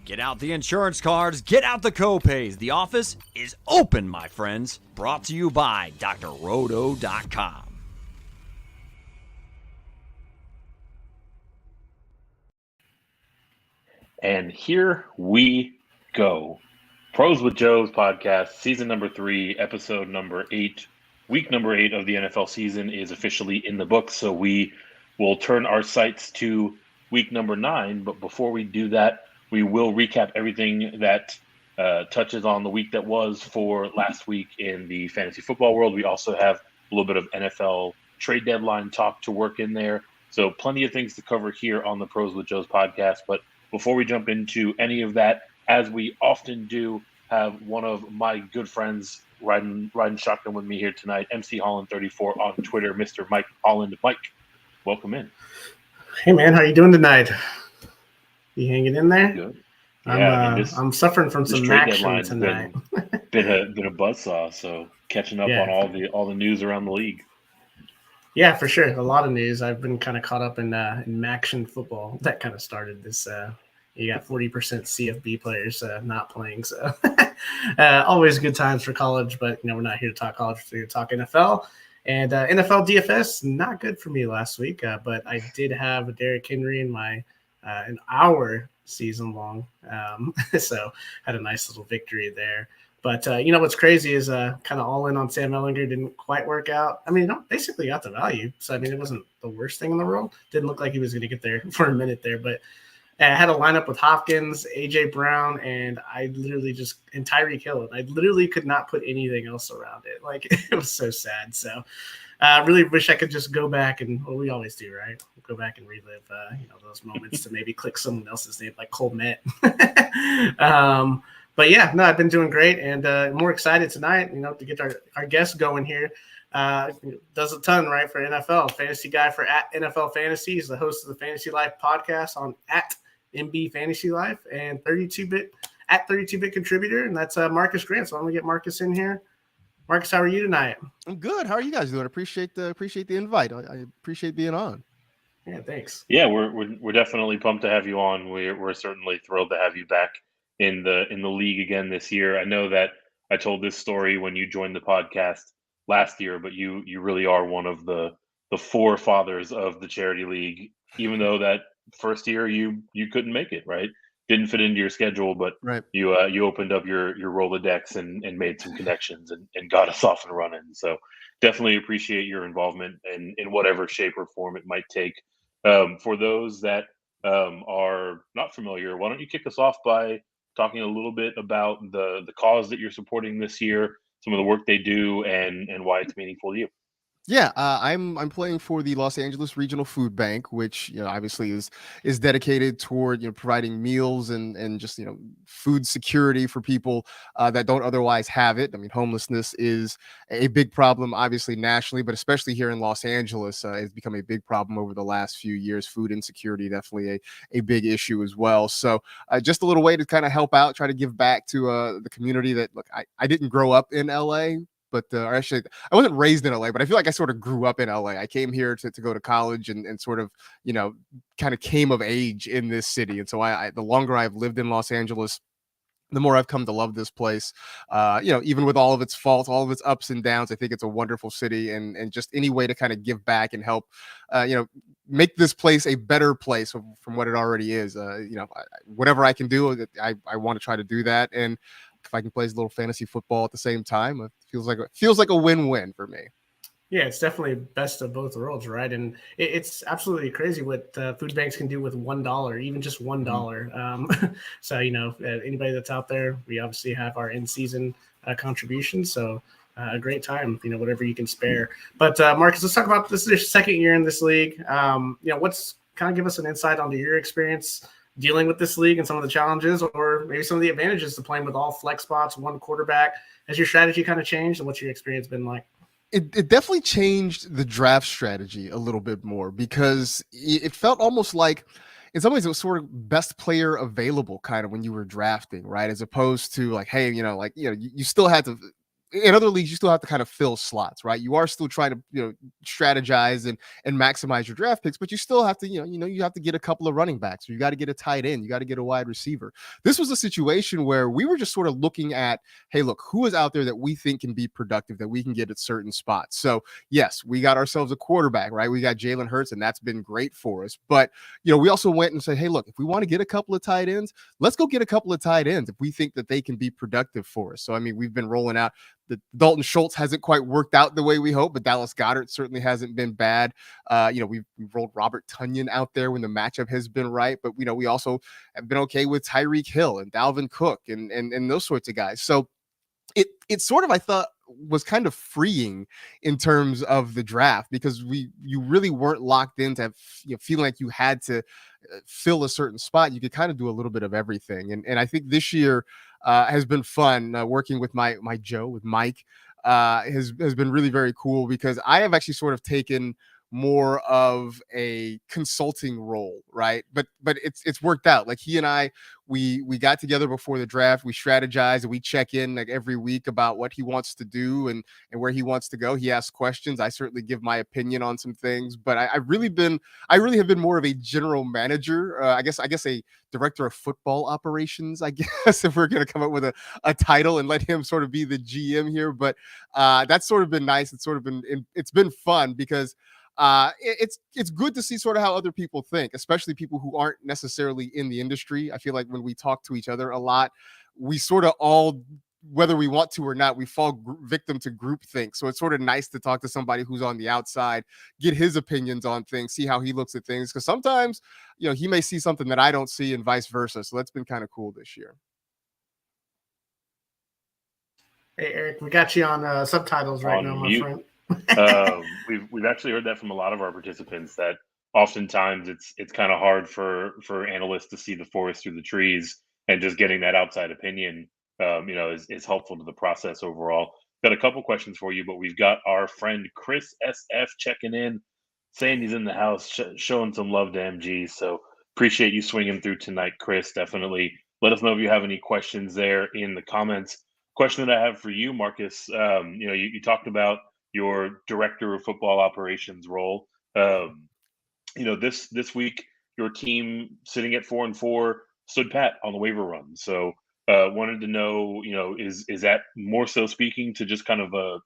Get out the insurance cards, get out the copays. The office is open, my friends. Brought to you by drroto.com. And here we go. Pros with Joe's podcast, season number 3, episode number 8. Week number 8 of the NFL season is officially in the books, so we will turn our sights to week number 9. But before we do that, we will recap everything that touches on the week that was for last week in the fantasy football world. We also have a little bit of NFL trade deadline talk to work in there. So plenty of things to cover here on the Pros with Joe's podcast. But before we jump into any of that, as we often do, have one of my good friends riding shotgun with me here tonight, MC Holland34 on Twitter, Mr. Mike Holland. Mike, welcome in. Hey, man, how you doing tonight? You hanging in there? Good. Yeah, I'm suffering from some action tonight. been a buzzsaw, so catching up on all the news around the league. Yeah, for sure. A lot of news. I've been kind of caught up in action football. That kind of started this. You got 40% CFB players not playing, so always good times for college. But we're not here to talk college. We're here to talk NFL. And NFL DFS, not good for me last week. But I did have Derrick Henry in my an hour season long, so had a nice little victory there. But what's crazy is kind of all in on Sam Ehlinger didn't quite work out. I mean, basically got the value. So, I mean, it wasn't the worst thing in the world. Didn't look like he was going to get there for a minute there. But I had a lineup with Hopkins, A.J. Brown, and I literally and Tyreek Hill. I literally could not put anything else around it. Like, it was so sad. So, really wish I could just go back and, well, we always do, right? Go back and relive, those moments to maybe click someone else's name, like Cole Met. But yeah, no, I've been doing great and more excited tonight, to get our guest going here. Does a ton, right, for NFL. Fantasy guy for @NFL Fantasy. He's the host of the Fantasy Life podcast on @MB Fantasy Life and 32-bit contributor, and that's Marcas Grant. So I'm gonna get Marcus in here. Marcus, how are you tonight? I'm good. How are you guys doing? Appreciate the invite. I appreciate being on. Yeah, thanks. Yeah, we're definitely pumped to have you on. We're certainly thrilled to have you back in the league again this year. I know that I told this story when you joined the podcast last year, but you really are one of the forefathers of the charity league. Even though that first year you couldn't make it, right? Didn't fit into your schedule, but right. You opened up your Rolodex and made some connections and got us off and running. So definitely appreciate your involvement in whatever shape or form it might take. For those that are not familiar, why don't you kick us off by talking a little bit about the cause that you're supporting this year, some of the work they do, and why it's meaningful to you. Yeah, I'm playing for the Los Angeles Regional Food Bank, which obviously is dedicated toward providing meals and just food security for people that don't otherwise have it. I mean, homelessness is a big problem, obviously nationally, but especially here in Los Angeles, it's become a big problem over the last few years. Food insecurity definitely a big issue as well. So just a little way to kind of help out, try to give back to the community that I didn't grow up in LA. But actually, I wasn't raised in LA, but I feel like I sort of grew up in LA. I came here to go to college and sort of, kind of came of age in this city. And so the longer I've lived in Los Angeles, the more I've come to love this place. Even with all of its faults, all of its ups and downs, I think it's a wonderful city, and just any way to kind of give back and help, make this place a better place from what it already is. Whatever I can do, I want to try to do that. And if I can play a little fantasy football at the same time, it feels like a win-win for me. Yeah, it's definitely best of both worlds, right? And it's absolutely crazy what food banks can do with $1, even just $1. So, anybody that's out there, we obviously have our in-season contributions. So a great time, whatever you can spare. But Marcus, let's talk about this is your second year in this league. What's kind of give us an insight onto your experience dealing with this league and some of the challenges, or maybe some of the advantages to playing with all flex spots, one quarterback. Has your strategy kind of changed, and what's your experience been like? It definitely changed the draft strategy a little bit more, because it felt almost like, in some ways, it was sort of best player available kind of when you were drafting, right? As opposed to like, hey, you still had to in other leagues, you still have to kind of fill slots, right? You are still trying to, strategize and maximize your draft picks, but you still have to, you have to get a couple of running backs, or you got to get a tight end, you got to get a wide receiver. This was a situation where we were just sort of looking at, hey, look, who is out there that we think can be productive, that we can get at certain spots. So yes, we got ourselves a quarterback, right? We got Jalen Hurts, and that's been great for us. But, we also went and said, hey, look, if we want to get a couple of tight ends, let's go get a couple of tight ends if we think that they can be productive for us. So, I mean, we've been rolling out. The Dalton Schultz hasn't quite worked out the way we hope, but Dallas Goedert certainly hasn't been bad. We've rolled Robert Tonyan out there when the matchup has been right, but we also have been okay with Tyreek Hill and Dalvin Cook and those sorts of guys. So it sort of, I thought, was kind of freeing in terms of the draft, because you really weren't locked into feeling like you had to fill a certain spot. You could kind of do a little bit of everything, and I think this year has been fun. Working with my Joe, with Mike, has been really very cool, because I have actually sort of taken more of a consulting role, right? But it's worked out. Like, he and I, we got together before the draft, we strategized, and we check in like every week about what he wants to do and where he wants to go. He asks questions. I certainly give my opinion on some things, but I really have been more of a general manager. I guess a director of football operations, I guess, if we're going to come up with a title and let him sort of be the GM here. But that's sort of been nice. It's been fun, because it's good to see sort of how other people think, especially people who aren't necessarily in the industry. I feel like when we talk to each other a lot, we sort of all, whether we want to or not, we fall victim to groupthink. So it's sort of nice to talk to somebody who's on the outside, get his opinions on things, see how he looks at things, because sometimes he may see something that I don't see, and vice versa. So that's been kind of cool this year. Hey, Eric, we got you on subtitles right now, my friend. We've actually heard that from a lot of our participants, that oftentimes it's kind of hard for analysts to see the forest through the trees, and just getting that outside opinion is helpful to the process overall. Got a couple questions for you, but we've got our friend Chris SF checking in, saying he's in the house, showing some love to MG. So appreciate you swinging through tonight, Chris. Definitely let us know if you have any questions there in the comments. Question that I have for you, Marcus, you talked about your director of football operations role. This week, your team, sitting at 4-4, stood pat on the waiver run. So wanted to know, is that more so speaking to just kind of a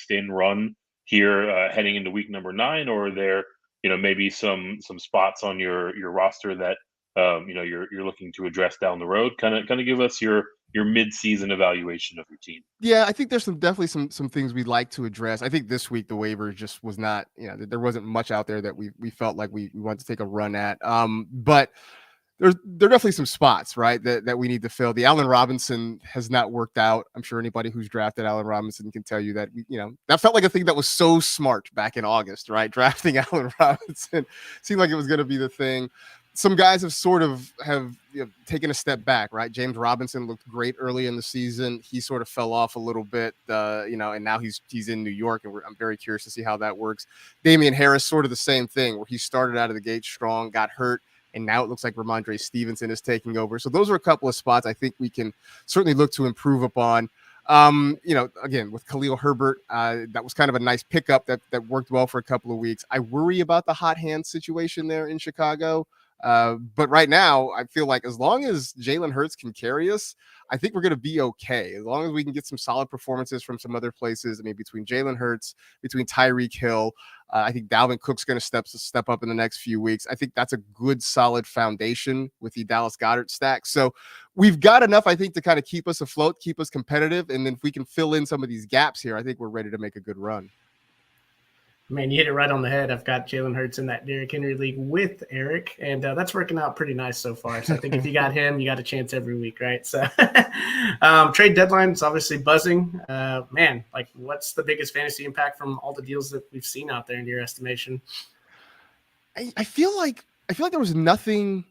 thin run here heading into week number 9, or are there maybe some spots on your roster that you're looking to address down the road? Kind of give us your mid-season evaluation of your team. Yeah, I think there's definitely some things we'd like to address. I think this week the waiver just was not, there wasn't much out there that we felt like we wanted to take a run at. But there are definitely some spots, right, that we need to fill. The Allen Robinson has not worked out. I'm sure anybody who's drafted Allen Robinson can tell you that, that felt like a thing that was so smart back in August, right? Drafting Allen Robinson seemed like it was going to be the thing. Some guys have taken a step back, right? James Robinson looked great early in the season. He sort of fell off a little bit, and now he's in New York, and I'm very curious to see how that works. Damian Harris, sort of the same thing, where he started out of the gate strong, got hurt, and now it looks like Ramondre Stevenson is taking over. So those are a couple of spots I think we can certainly look to improve upon. Again, with Khalil Herbert, that was kind of a nice pickup that worked well for a couple of weeks. I worry about the hot hand situation there in Chicago. But right now, I feel like as long as Jalen Hurts can carry us, I think we're going to be okay. As long as we can get some solid performances from some other places. I mean, between Jalen Hurts, between Tyreek Hill, I think Dalvin Cook's going to step up in the next few weeks. I think that's a good, solid foundation with the Dallas Goedert stack. So we've got enough, I think, to kind of keep us afloat, keep us competitive. And then if we can fill in some of these gaps here, I think we're ready to make a good run. Man, you hit it right on the head. I've got Jalen Hurts in that Derrick Henry league with Eric, and that's working out pretty nice so far. So I think if you got him, you got a chance every week, right? So trade deadline is obviously buzzing. Man, like, what's the biggest fantasy impact from all the deals that we've seen out there in your estimation? I feel like there was nothing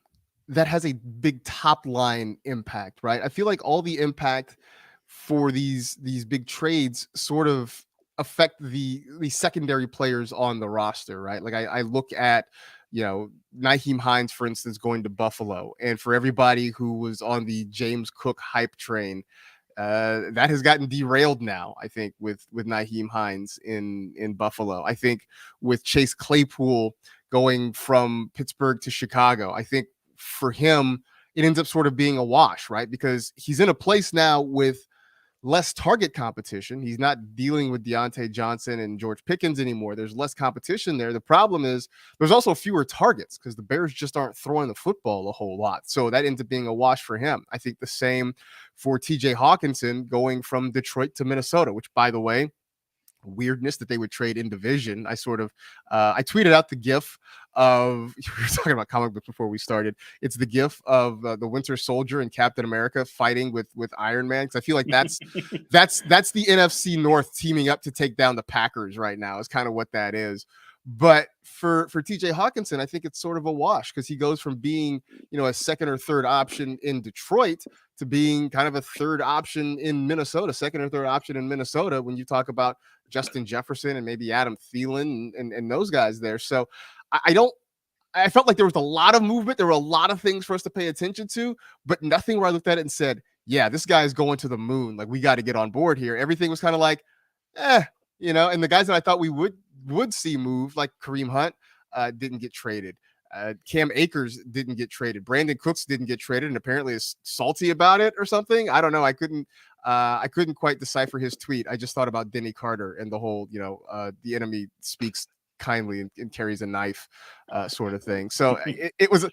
that has a big top line impact, right? I feel like all the impact for these big trades sort of affect the secondary players on the roster, right? Like I look at, Nyheim Hines, for instance, going to Buffalo, and for everybody who was on the James Cook hype train, That has gotten derailed now, I think, with Nyheim Hines in Buffalo. I think with Chase Claypool going from Pittsburgh to Chicago, I think for him, it ends up sort of being a wash, right? Because he's in a place now with less target competition. He's not dealing with Deontay Johnson and George Pickens anymore. There's less competition there. The problem is there's also fewer targets because the Bears just aren't throwing the football a whole lot. So that ends up being a wash for him. I think the same for TJ Hawkinson going from Detroit to Minnesota, which, by the way, weirdness that they would trade in division. I tweeted out the gif of, we were talking about comic books before we started. It's the gif of the Winter Soldier and Captain America fighting with Iron Man, because I feel like that's the NFC North teaming up to take down the Packers right now is kind of what that is. But for TJ Hawkinson, I think it's sort of a wash because he goes from being, a second or third option in Detroit to being kind of a third option in Minnesota, second or third option in Minnesota when you talk about Justin Jefferson and maybe Adam Thielen and those guys there. So I felt like there was a lot of movement. There were a lot of things for us to pay attention to, but nothing where I looked at it and said, yeah, this guy is going to the moon. Like, we got to get on board here. Everything was kind of like, and the guys that I thought we would see move, like Kareem Hunt, didn't get traded. Cam Akers didn't get traded. Brandon Cooks didn't get traded and apparently is salty about it or something. I don't know. I couldn't quite decipher his tweet. I just thought about Denny Carter and the whole, the enemy speaks kindly and carries a knife sort of thing. So it was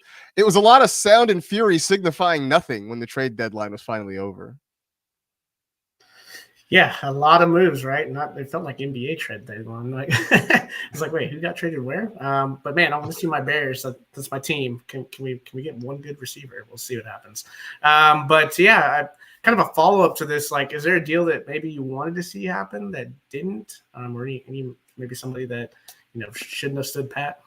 a lot of sound and fury signifying nothing when the trade deadline was finally over. Yeah, a lot of moves, right? It felt like NBA trade deadline. Like it's like, wait, who got traded where? But man, I want to see my Bears. That's my team. Can we get one good receiver? We'll see what happens. But yeah, kind of a follow up to this. Like, is there a deal that maybe you wanted to see happen that didn't, or any maybe somebody that shouldn't have stood pat?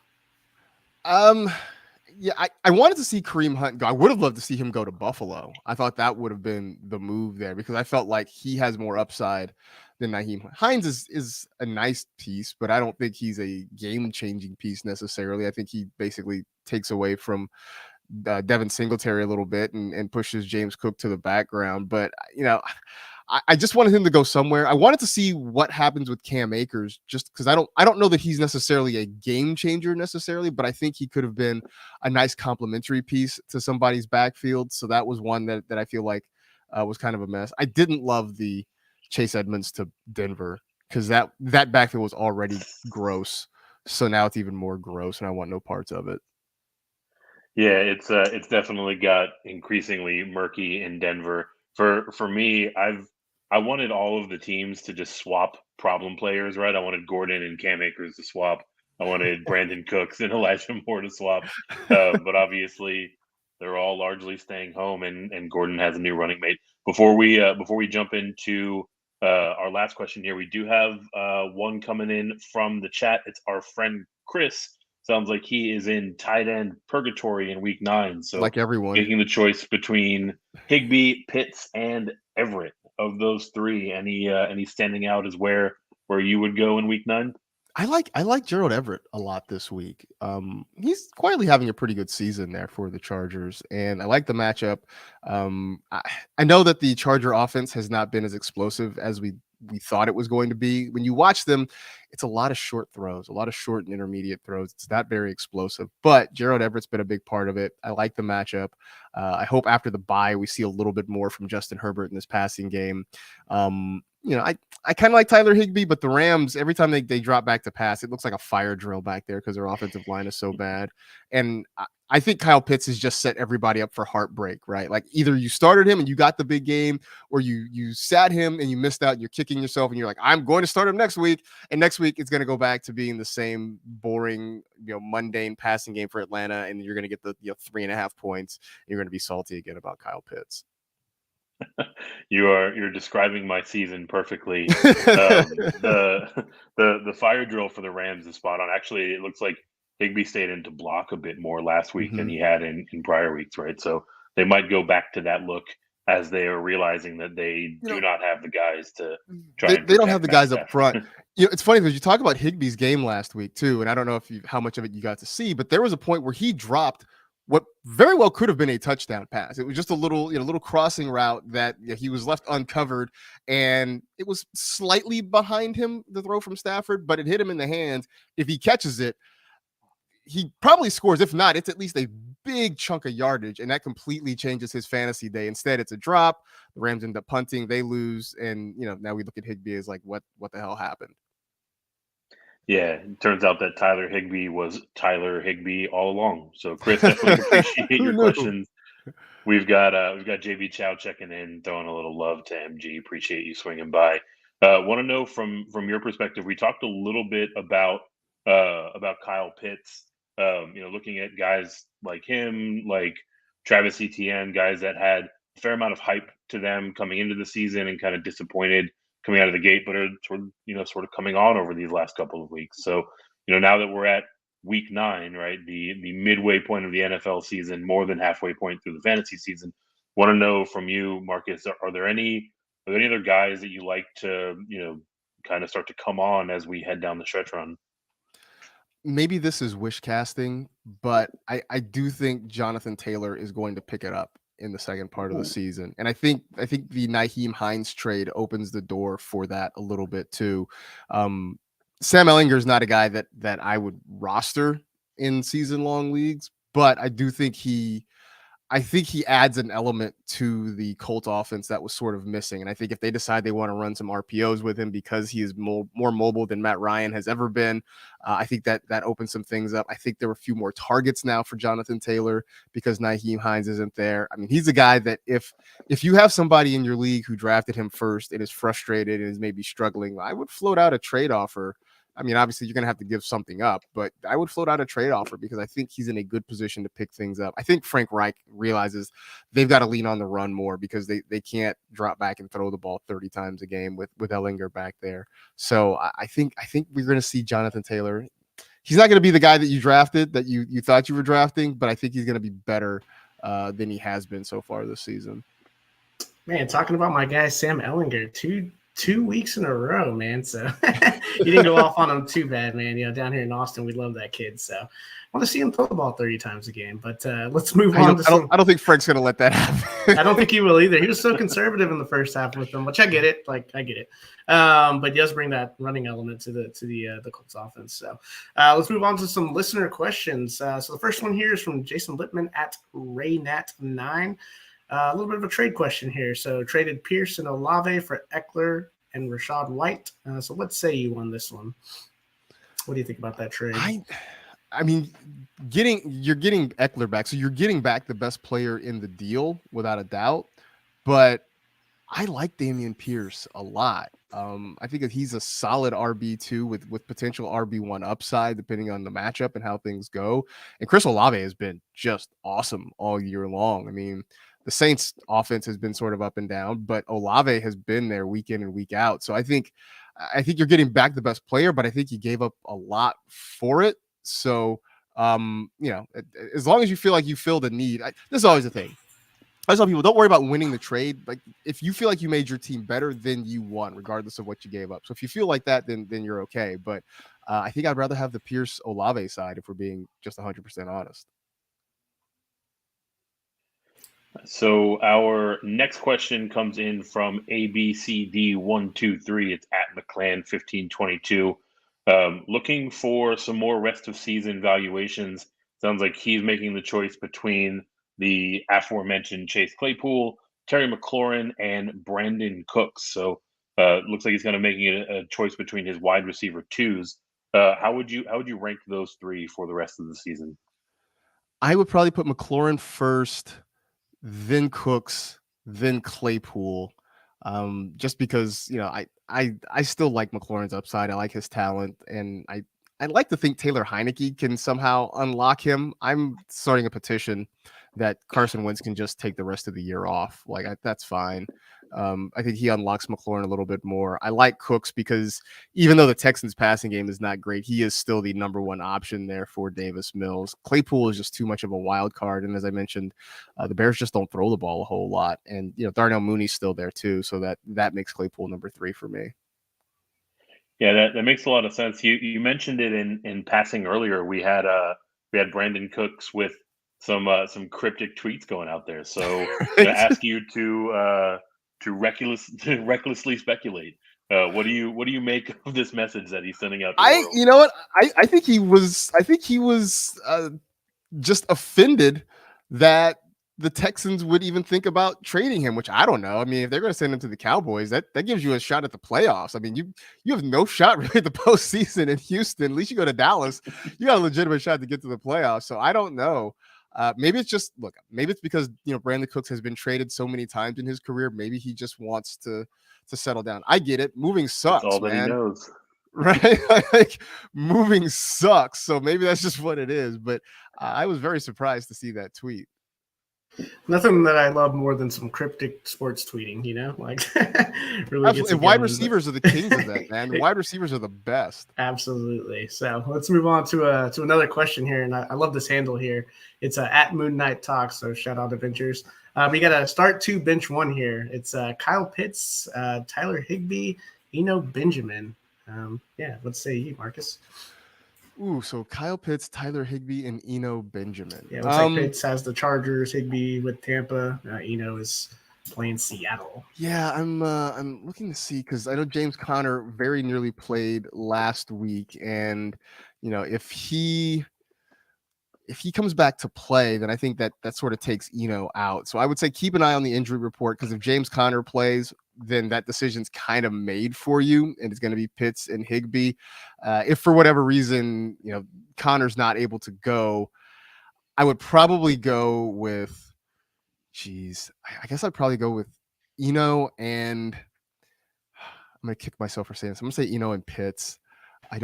Yeah, I wanted to see Kareem Hunt go. I would have loved to see him go to Buffalo. I thought that would have been the move there because I felt like he has more upside than Nyheim Hines is a nice piece, but I don't think he's a game-changing piece necessarily. I think he basically takes away from Devin Singletary a little bit and pushes James Cook to the background. But, I just wanted him to go somewhere. I wanted to see what happens with Cam Akers, just because I don't know that he's necessarily a game changer necessarily, but I think he could have been a nice complementary piece to somebody's backfield. So that was one that I feel like was kind of a mess. I didn't love the Chase Edmonds to Denver because that backfield was already gross. So now it's even more gross, and I want no parts of it. Yeah, it's definitely got increasingly murky in Denver. For me, I wanted all of the teams to just swap problem players, right? I wanted Gordon and Cam Akers to swap. I wanted Brandon Cooks and Elijah Moore to swap. But obviously, they're all largely staying home, and Gordon has a new running mate. Before we jump into our last question here, we do have one coming in from the chat. It's our friend Chris. Sounds like he is in tight end purgatory in week 9. So, like everyone, making the choice between Higbee, Pitts, and Everett. Of those three, any standing out as where you would go in week 9? I like Gerald Everett a lot this week. He's quietly having a pretty good season there for the Chargers, and I like the matchup. I know that the Charger offense has not been as explosive as we thought it was going to be. When you watch them, it's a lot of short throws, a lot of short and intermediate throws. It's not very explosive, but Gerald Everett's been a big part of it. I like the matchup. I hope after the bye, we see a little bit more from Justin Herbert in this passing game. I kind of like Tyler Higbee, but the Rams, every time they drop back to pass, it looks like a fire drill back there because their offensive line is so bad. And I think Kyle Pitts has just set everybody up for heartbreak, right? Like either you started him and you got the big game, or you sat him and you missed out and you're kicking yourself and you're like, I'm going to start him next week. And next week it's going to go back to being the same boring, mundane passing game for Atlanta. And you're going to get the 3.5 points. And you're going to be salty again about Kyle Pitts. You're describing my season perfectly. The fire drill for the Rams is spot on. Actually, it looks like Higbee stayed in to block a bit more last week than he had in prior weeks, right? So they might go back to that look as they are realizing that they do not have the guys to try. They don't have the guys up front. It's funny because you talk about Higbee's game last week too, and I don't know how much of it you got to see, but there was a point where he dropped what very well could have been a touchdown pass. It was just a little crossing route that he was left uncovered, and it was slightly behind him, the throw from Stafford, but it hit him in the hands. If he catches it, he probably scores. If not, it's at least a big chunk of yardage, and that completely changes his fantasy day. Instead, it's a drop. The Rams end up punting, they lose, and now we look at Higbee as like, what the hell happened? Yeah, it turns out that Tyler Higbee was Tyler Higbee all along. So, Chris, definitely appreciate your questions. We've got JB Chow checking in, throwing a little love to MG. Appreciate you swinging by. Want to know from your perspective. We talked a little bit about Kyle Pitts. Looking at guys like him, like Travis Etienne, guys that had a fair amount of hype to them coming into the season and kind of disappointed coming out of the gate, but are sort of coming on over these last couple of weeks. So, now that we're at week 9, right, the midway point of the NFL season, more than halfway point through the fantasy season, want to know from you, Marcus, are there any other guys that you like to, kind of start to come on as we head down the stretch run? Maybe this is wish casting, but I do think Jonathan Taylor is going to pick it up in the second part of the season. And I think the Nyheim Hines trade opens the door for that a little bit too. Sam Ehlinger is not a guy that I would roster in season long leagues, but I do think he adds an element to the Colt offense that was sort of missing. And I think if they decide they want to run some RPOs with him because he is more mobile than Matt Ryan has ever been, I think that opens some things up. I think there are a few more targets now for Jonathan Taylor because Nyheim Hines isn't there. I mean, he's a guy that if you have somebody in your league who drafted him first and is frustrated and is maybe struggling, I would float out a trade offer. I mean, obviously you're going to have to give something up, but I would float out a trade offer because I think he's in a good position to pick things up. I think Frank Reich realizes they've got to lean on the run more because they can't drop back and throw the ball 30 times a game with Ehlinger back there. So I think we're going to see Jonathan Taylor. He's not going to be the guy that you drafted, that you thought you were drafting, but I think he's going to be better than he has been so far this season. Man, talking about my guy, Sam Ehlinger, two weeks in a row, man. So you didn't go off on him too bad, man. Down here in Austin, we love that kid. So I want to see him throw the ball 30 times a game. But let's move on. I don't think Frank's going to let that happen. I don't think he will either. He was so conservative in the first half with them, which I get it. I get it. But he does bring that running element to the Colts offense. So let's move on to some listener questions. So the first one here is from Jason Littman at RayNat9. A little bit of a trade question here. So traded Pierce and Olave for Eckler and Rashad White. So what say you on this one? What do you think about that trade? I mean, you're getting Eckler back. So you're getting back the best player in the deal without a doubt. But I like Dameon Pierce a lot. I think that he's a solid RB2 with potential RB1 upside depending on the matchup and how things go. And Chris Olave has been just awesome all year long. I mean, the Saints offense has been sort of up and down, but Olave has been there week in and week out. So I think you're getting back the best player, but I think you gave up a lot for it. So, as long as you feel like you filled a need, this is always a thing. I tell people, don't worry about winning the trade. Like, if you feel like you made your team better, then you won, regardless of what you gave up. So if you feel like that, then you're okay. But I think I'd rather have the Pierce Olave side if we're being just 100% honest. So our next question comes in from ABCD123. It's at McClan1522. Looking for some more rest of season valuations. Sounds like he's making the choice between the aforementioned Chase Claypool, Terry McLaurin, and Brandon Cooks. So looks like he's kind of making a choice between his wide receiver twos. How would you rank those three for the rest of the season? I would probably put McLaurin first, then Cooks, then Claypool, just because I still like McLaurin's upside. I like his talent, and I'd like to think Taylor Heineke can somehow unlock him. I'm starting a petition that Carson Wentz can just take the rest of the year off. That's fine. I think he unlocks McLaurin a little bit more. I like Cooks because even though the Texans passing game is not great, he is still the number one option there for Davis Mills. Claypool is just too much of a wild card. And as I mentioned, the Bears just don't throw the ball a whole lot. And, Darnell Mooney's still there too. So that makes Claypool number 3 for me. Yeah, that makes a lot of sense. You mentioned it in passing earlier. We had Brandon Cooks with some cryptic tweets going out there. So I'm gonna ask you to recklessly speculate. What do you make of this message that he's sending out to the world? You know what? I think he was just offended that the Texans would even think about trading him, which I don't know. I mean, if they're going to send him to the Cowboys, that gives you a shot at the playoffs. I mean, you have no shot really at the postseason in Houston. At least you go to Dallas, you got a legitimate shot to get to the playoffs. So I don't know. Maybe it's because Brandon Cooks has been traded so many times in his career. Maybe he just wants to settle down. I get it. Moving sucks, That's all that man. he knows. Right? Like moving sucks. So maybe that's just what it is. But I was very surprised to see that tweet. Nothing that I love more than some cryptic sports tweeting, like really. Absolutely. Wide receivers are the kings of that, man. Wide receivers are the best. Absolutely. So let's move on to another question here, and I love this handle here. It's at Moon Knight Talk. So shout out Adventures. We got a start 2, bench 1 here. It's Kyle Pitts, Tyler Higbee, Benjamin. What say you, Marcus? Ooh, so Kyle Pitts, Tyler Higbee, and Benjamin. Yeah, looks like Pitts has the Chargers, Higbee with Tampa. Is playing Seattle. Yeah, I'm looking to see because I know James Conner very nearly played last week, and if he comes back to play, then I think that sort of takes out. So I would say keep an eye on the injury report because if James Conner plays, then that decision's kind of made for you, and it's going to be Pitts and Higbee. If for whatever reason, Connor's not able to go, I would probably go with, I guess I'd probably go with and I'm going to kick myself for saying this. I'm going to say and Pitts. I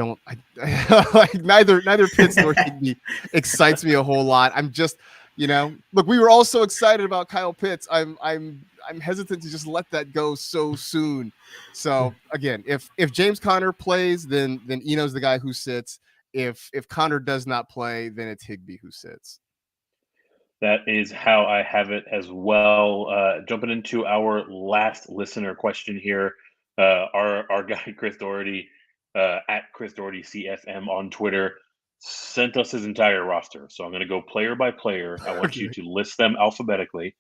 like neither Pitts nor Higbee excites me a whole lot. I'm just, look, we were all so excited about Kyle Pitts. I'm hesitant to just let that go so soon. So again, if James Conner plays, then Eno's the guy who sits. If Conner does not play, then it's Higbee who sits. That is how I have it as well. Jumping into our last listener question here, our guy Chris Doherty, at Chris Doherty CFM on Twitter, sent us his entire roster. So I'm going to go player by player. I want you to list them alphabetically.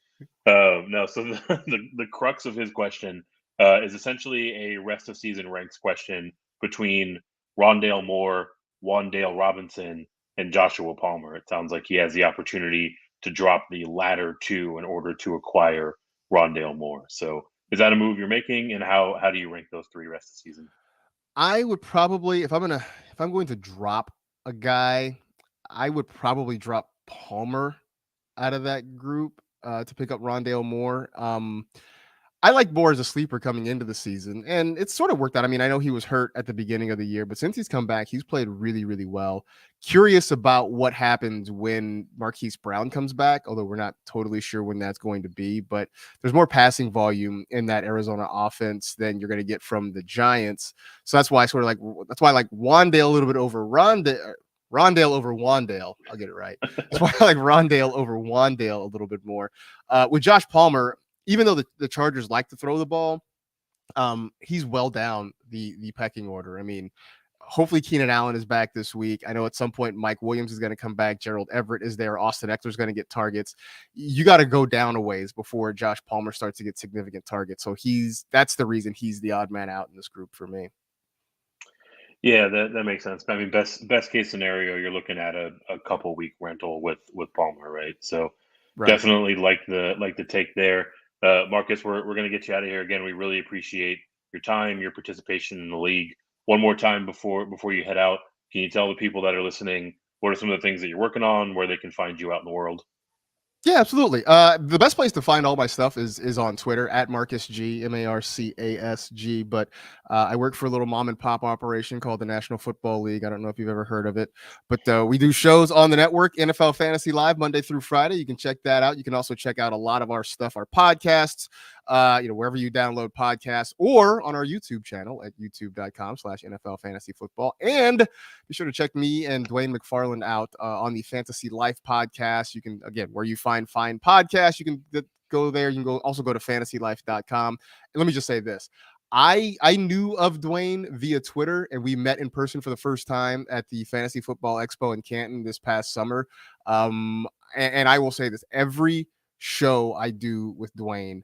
No, so the crux of his question is essentially a rest of season ranks question between Rondale Moore, Wan'Dale Robinson, and Joshua Palmer. It sounds like he has the opportunity to drop the latter two in order to acquire Rondale Moore. So is that a move you're making, and how do you rank those 3 rest of the season? I would probably, if I'm going to drop a guy, I would probably drop Palmer out of that group to pick up Rondale Moore. I like Moore as a sleeper coming into the season, and it's sort of worked out. I mean, I know he was hurt at the beginning of the year, but since he's come back, he's played really, really well. Curious about what happens when Marquise Brown comes back, although we're not totally sure when that's going to be, but there's more passing volume in that Arizona offense than you're going to get from the Giants. So that's why I like Wan'Dale a little bit over Rondale over Wan'Dale. I'll get it right. That's why I like Rondale over Wan'Dale a little bit more. With Josh Palmer, even though the Chargers like to throw the ball, he's well down the pecking order. I mean, hopefully Keenan Allen is back this week. I know at some point Mike Williams is going to come back. Gerald Everett is there. Austin Eckler is going to get targets. You got to go down a ways before Josh Palmer starts to get significant targets. So that's the reason he's the odd man out in this group for me. Yeah, that makes sense. I mean, best case scenario, you're looking at a couple week rental with Palmer, right? So definitely like the take there. Marcus, we're going to get you out of here again. We really appreciate your time, your participation in the league. One more time before you head out, can you tell the people that are listening what are some of the things that you're working on, where they can find you out in the world? Yeah, absolutely. The best place to find all my stuff is on Twitter at Marcus G, MarCasG. But I work for a little mom and pop operation called the National Football League. I don't know if you've ever heard of it, but we do shows on the network, NFL Fantasy Live, Monday through Friday. You can check that out. You can also check out a lot of our stuff, our podcasts, wherever you download podcasts, or on our YouTube channel at youtube.com/NFL Fantasy Football. And be sure to check me and Dwayne McFarland out on the Fantasy Life podcast. You can, again, where you find fine podcasts, you can go there. You can also go to fantasylife.com. And let me just say this. I knew of Dwayne via Twitter, and we met in person for the first time at the Fantasy Football Expo in Canton this past summer. And I will say this, every show I do with Dwayne,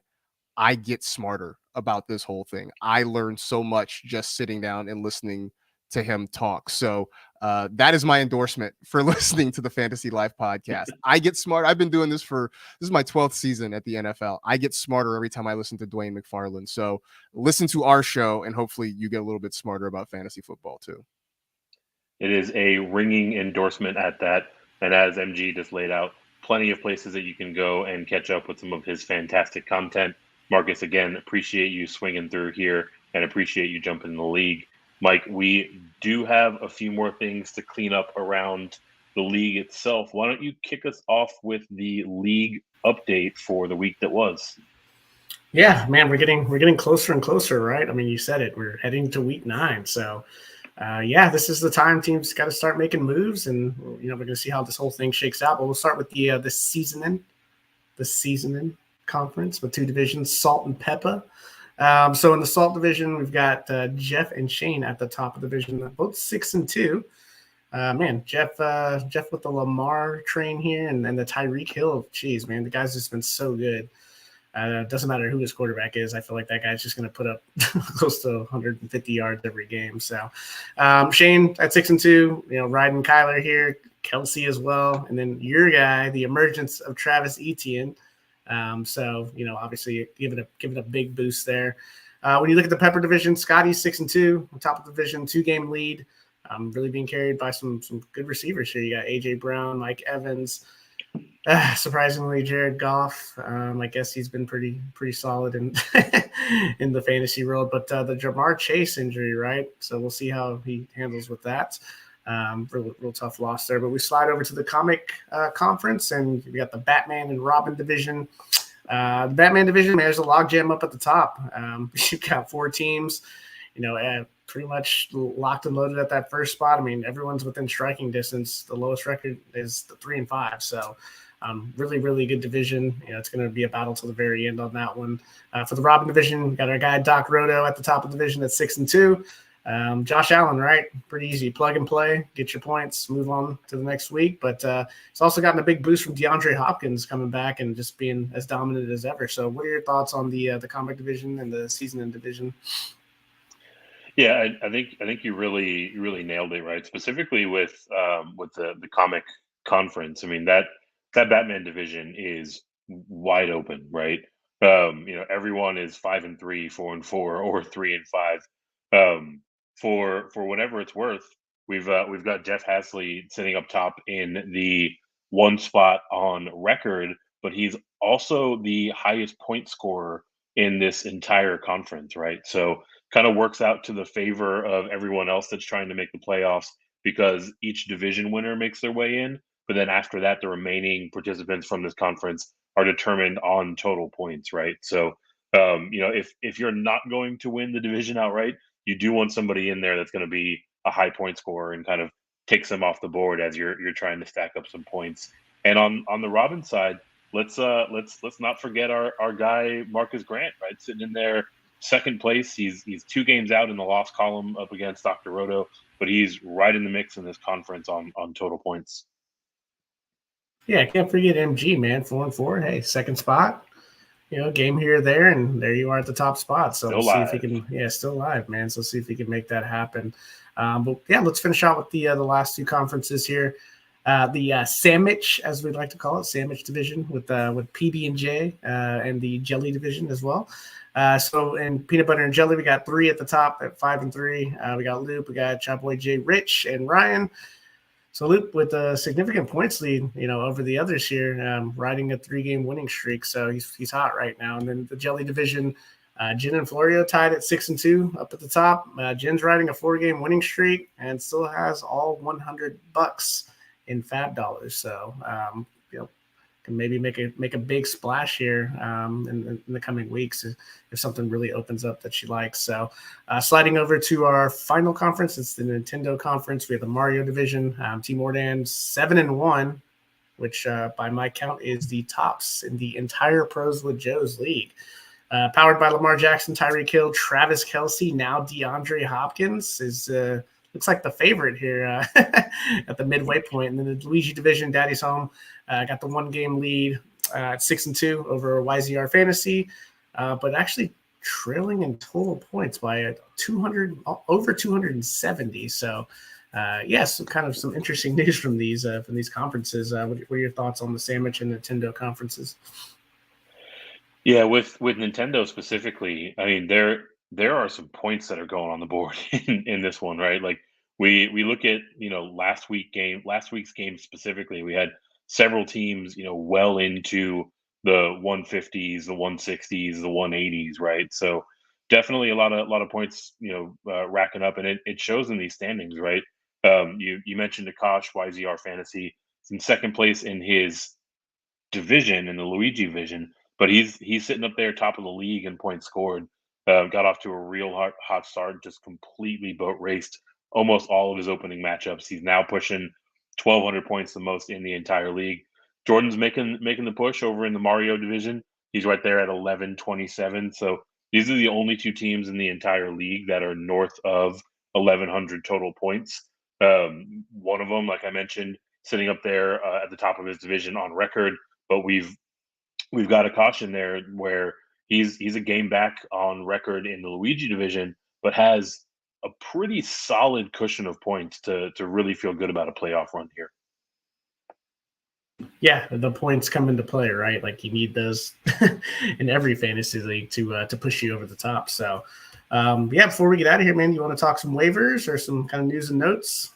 I get smarter about this whole thing. I learn so much just sitting down and listening to him talk. So that is my endorsement for listening to the Fantasy Life podcast. I get smart. I've been doing this is my 12th season at the NFL. I get smarter every time I listen to Dwayne McFarland. So listen to our show and hopefully you get a little bit smarter about fantasy football too. It is a ringing endorsement at that. And as MG just laid out, plenty of places that you can go and catch up with some of his fantastic content. Marcus, again, appreciate you swinging through here and appreciate you jumping in the league. Mike, we do have a few more things to clean up around the league itself. Why don't you kick us off with the league update for the week that was? Yeah, man, we're getting closer and closer, right? I mean, you said it. We're heading to week 9, so this is the time teams got to start making moves, and we're going to see how this whole thing shakes out. But we'll start with the seasoning conference with 2 divisions, Salt and Pepper. So in the Salt division, we've got Jeff and Shane at the top of the division, both 6-2. Jeff with the Lamar train here, and then the Tyreek Hill. Jeez, man, the guy's just been so good. Doesn't matter who his quarterback is. I feel like that guy's just going to put up close to 150 yards every game. So Shane at 6-2, riding Kyler here, Kelsey as well. And then your guy, the emergence of Travis Etienne. Obviously give it a big boost there. When you look at the Pepper division, Scotty's 6-2 on top of the division, 2-game lead. Really being carried by some good receivers here. You got AJ Brown, Mike Evans. Surprisingly, Jared Goff. I guess he's been pretty solid in in the fantasy world. But the Jamar Chase injury, right? So we'll see how he handles with that. Real tough loss there. But we slide over to the comic conference, and we got the Batman and Robin division. The Batman division, man, there's a logjam up at the top. You've got 4 teams, pretty much locked and loaded at that first spot. I mean, everyone's within striking distance. The lowest record is the 3-5. So really, really good division. It's going to be a battle to the very end on that one. For the Robin division, we got our guy Doc Roto at the top of the division at 6-2. Josh Allen, right? Pretty easy. Plug and play, get your points, move on to the next week. But it's also gotten a big boost from DeAndre Hopkins coming back and just being as dominant as ever. So what are your thoughts on the comic division and the season division? Yeah, I think you really nailed it, right? Specifically with the comic conference. I mean, that Batman division is wide open, right? Everyone is 5-3, 4-4, or 3-5. For whatever it's worth, we've got Jeff Hasley sitting up top in the 1 spot on record, but he's also the highest point scorer in this entire conference, right? So kind of works out to the favor of everyone else that's trying to make the playoffs because each division winner makes their way in. But then after that, the remaining participants from this conference are determined on total points, right? So, if you're not going to win the division outright, you do want somebody in there that's going to be a high point scorer and kind of takes them off the board as you're trying to stack up some points. And on the Robin side, let's not forget our guy Marcus Grant, right, sitting in there. Second place, he's 2 games out in the loss column up against Dr. Roto, but he's right in the mix in this conference on total points. Yeah, I can't forget MG, man, 4-4. Hey, second spot, game here or there, and there you are at the top spot. So we'll see if he can, still live, man. So see if he can make that happen. But yeah, let's finish out with the last 2 conferences here. The sandwich, as we'd like to call it, sandwich division with PB&J and the jelly division as well. So in peanut butter and jelly, we got 3 at the top at 5-3. We got Loop, we got Chop Boy J, Rich, and Ryan. So Loop with a significant points lead, over the others here, riding a 3-game winning streak. So he's hot right now. And then the jelly division, Jen and Florio tied at 6-2 up at the top. Jen's riding a 4-game winning streak and still has all $100 in fab dollars. So, can maybe make a big splash here in the coming weeks if something really opens up that she likes. So sliding over to our final conference, it's the Nintendo conference. We have the Mario division. Team Ordan 7-1, which by my count is the tops in the entire Pros with Joe's league. Powered by Lamar Jackson, Tyreek Hill, Travis Kelce, now DeAndre Hopkins is looks like the favorite here at the midway point. And then the Luigi division, Daddy's home, got the 1-game lead at 6-2 over YZR Fantasy, but actually trailing in total points by 200 over 270. So yes, kind of some interesting news from these conferences. What are your thoughts on the Sandwich and Nintendo conferences? Yeah, with Nintendo specifically, I mean there are some points that are going on the board in this one, right? Like we look at, last week's game specifically, we had several teams, well into the 150s, the 160s, the 180s, right? So definitely a lot of points, racking up, and it shows in these standings, right? You mentioned Akash YZR Fantasy. He's in second place in his division, in the Luigi division, but he's sitting up there top of the league in points scored. Got off to a real hot start, just completely boat raced almost all of his opening matchups. He's now pushing 1,200 points, the most in the entire league. Jordan's making the push over in the Mario division. He's right there at 1127. So these are the only two teams in the entire league that are north of 1,100 total points. One of them, like I mentioned, sitting up there at the top of his division on record, but we've got a caution there where he's a game back on record in the Luigi division, but has a pretty solid cushion of points to really feel good about a playoff run here. Yeah, the points come into play, right? Like you need those in every fantasy league to push you over the top. So, yeah. Before we get out of here, man, you want to talk some waivers or some kind of news and notes?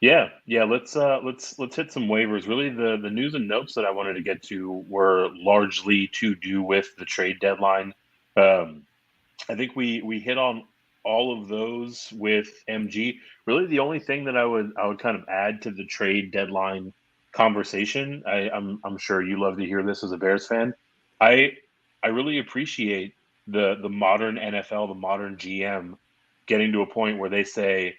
Yeah. Let's hit some waivers. Really, the news and notes that I wanted to get to were largely to do with the trade deadline. I think we hit on all of those with MG. Really, the only thing that I would kind of add to the trade deadline conversation, I'm sure you love to hear this as a Bears fan. I really appreciate the modern NFL, the modern GM getting to a point where they say,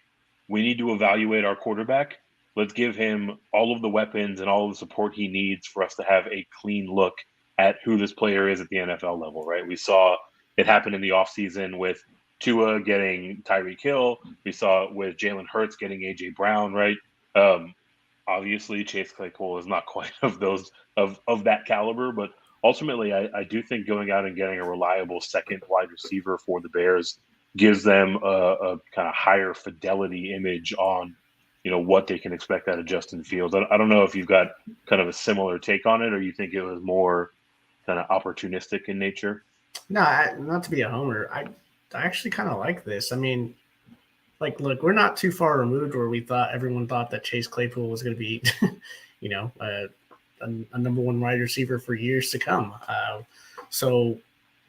we need to evaluate our quarterback. Let's give him all of the weapons and all of the support he needs for us to have a clean look at who this player is at the NFL level, right? We saw it happen in the offseason with Tua getting Tyreek Hill. We saw it with Jalen Hurts getting A.J. Brown, right? Obviously, Chase Claypool is not quite of those of that caliber, but ultimately, I do think going out and getting a reliable second wide receiver for the Bears gives them a kind of higher fidelity image on, what they can expect out of Justin Fields. I don't know if you've got kind of a similar take on it, or you think it was more kind of opportunistic in nature. No, not to be a homer. I actually kind of like this. I mean, like, look, we're not too far removed where everyone thought that Chase Claypool was going to be, a number one wide receiver for years to come. So,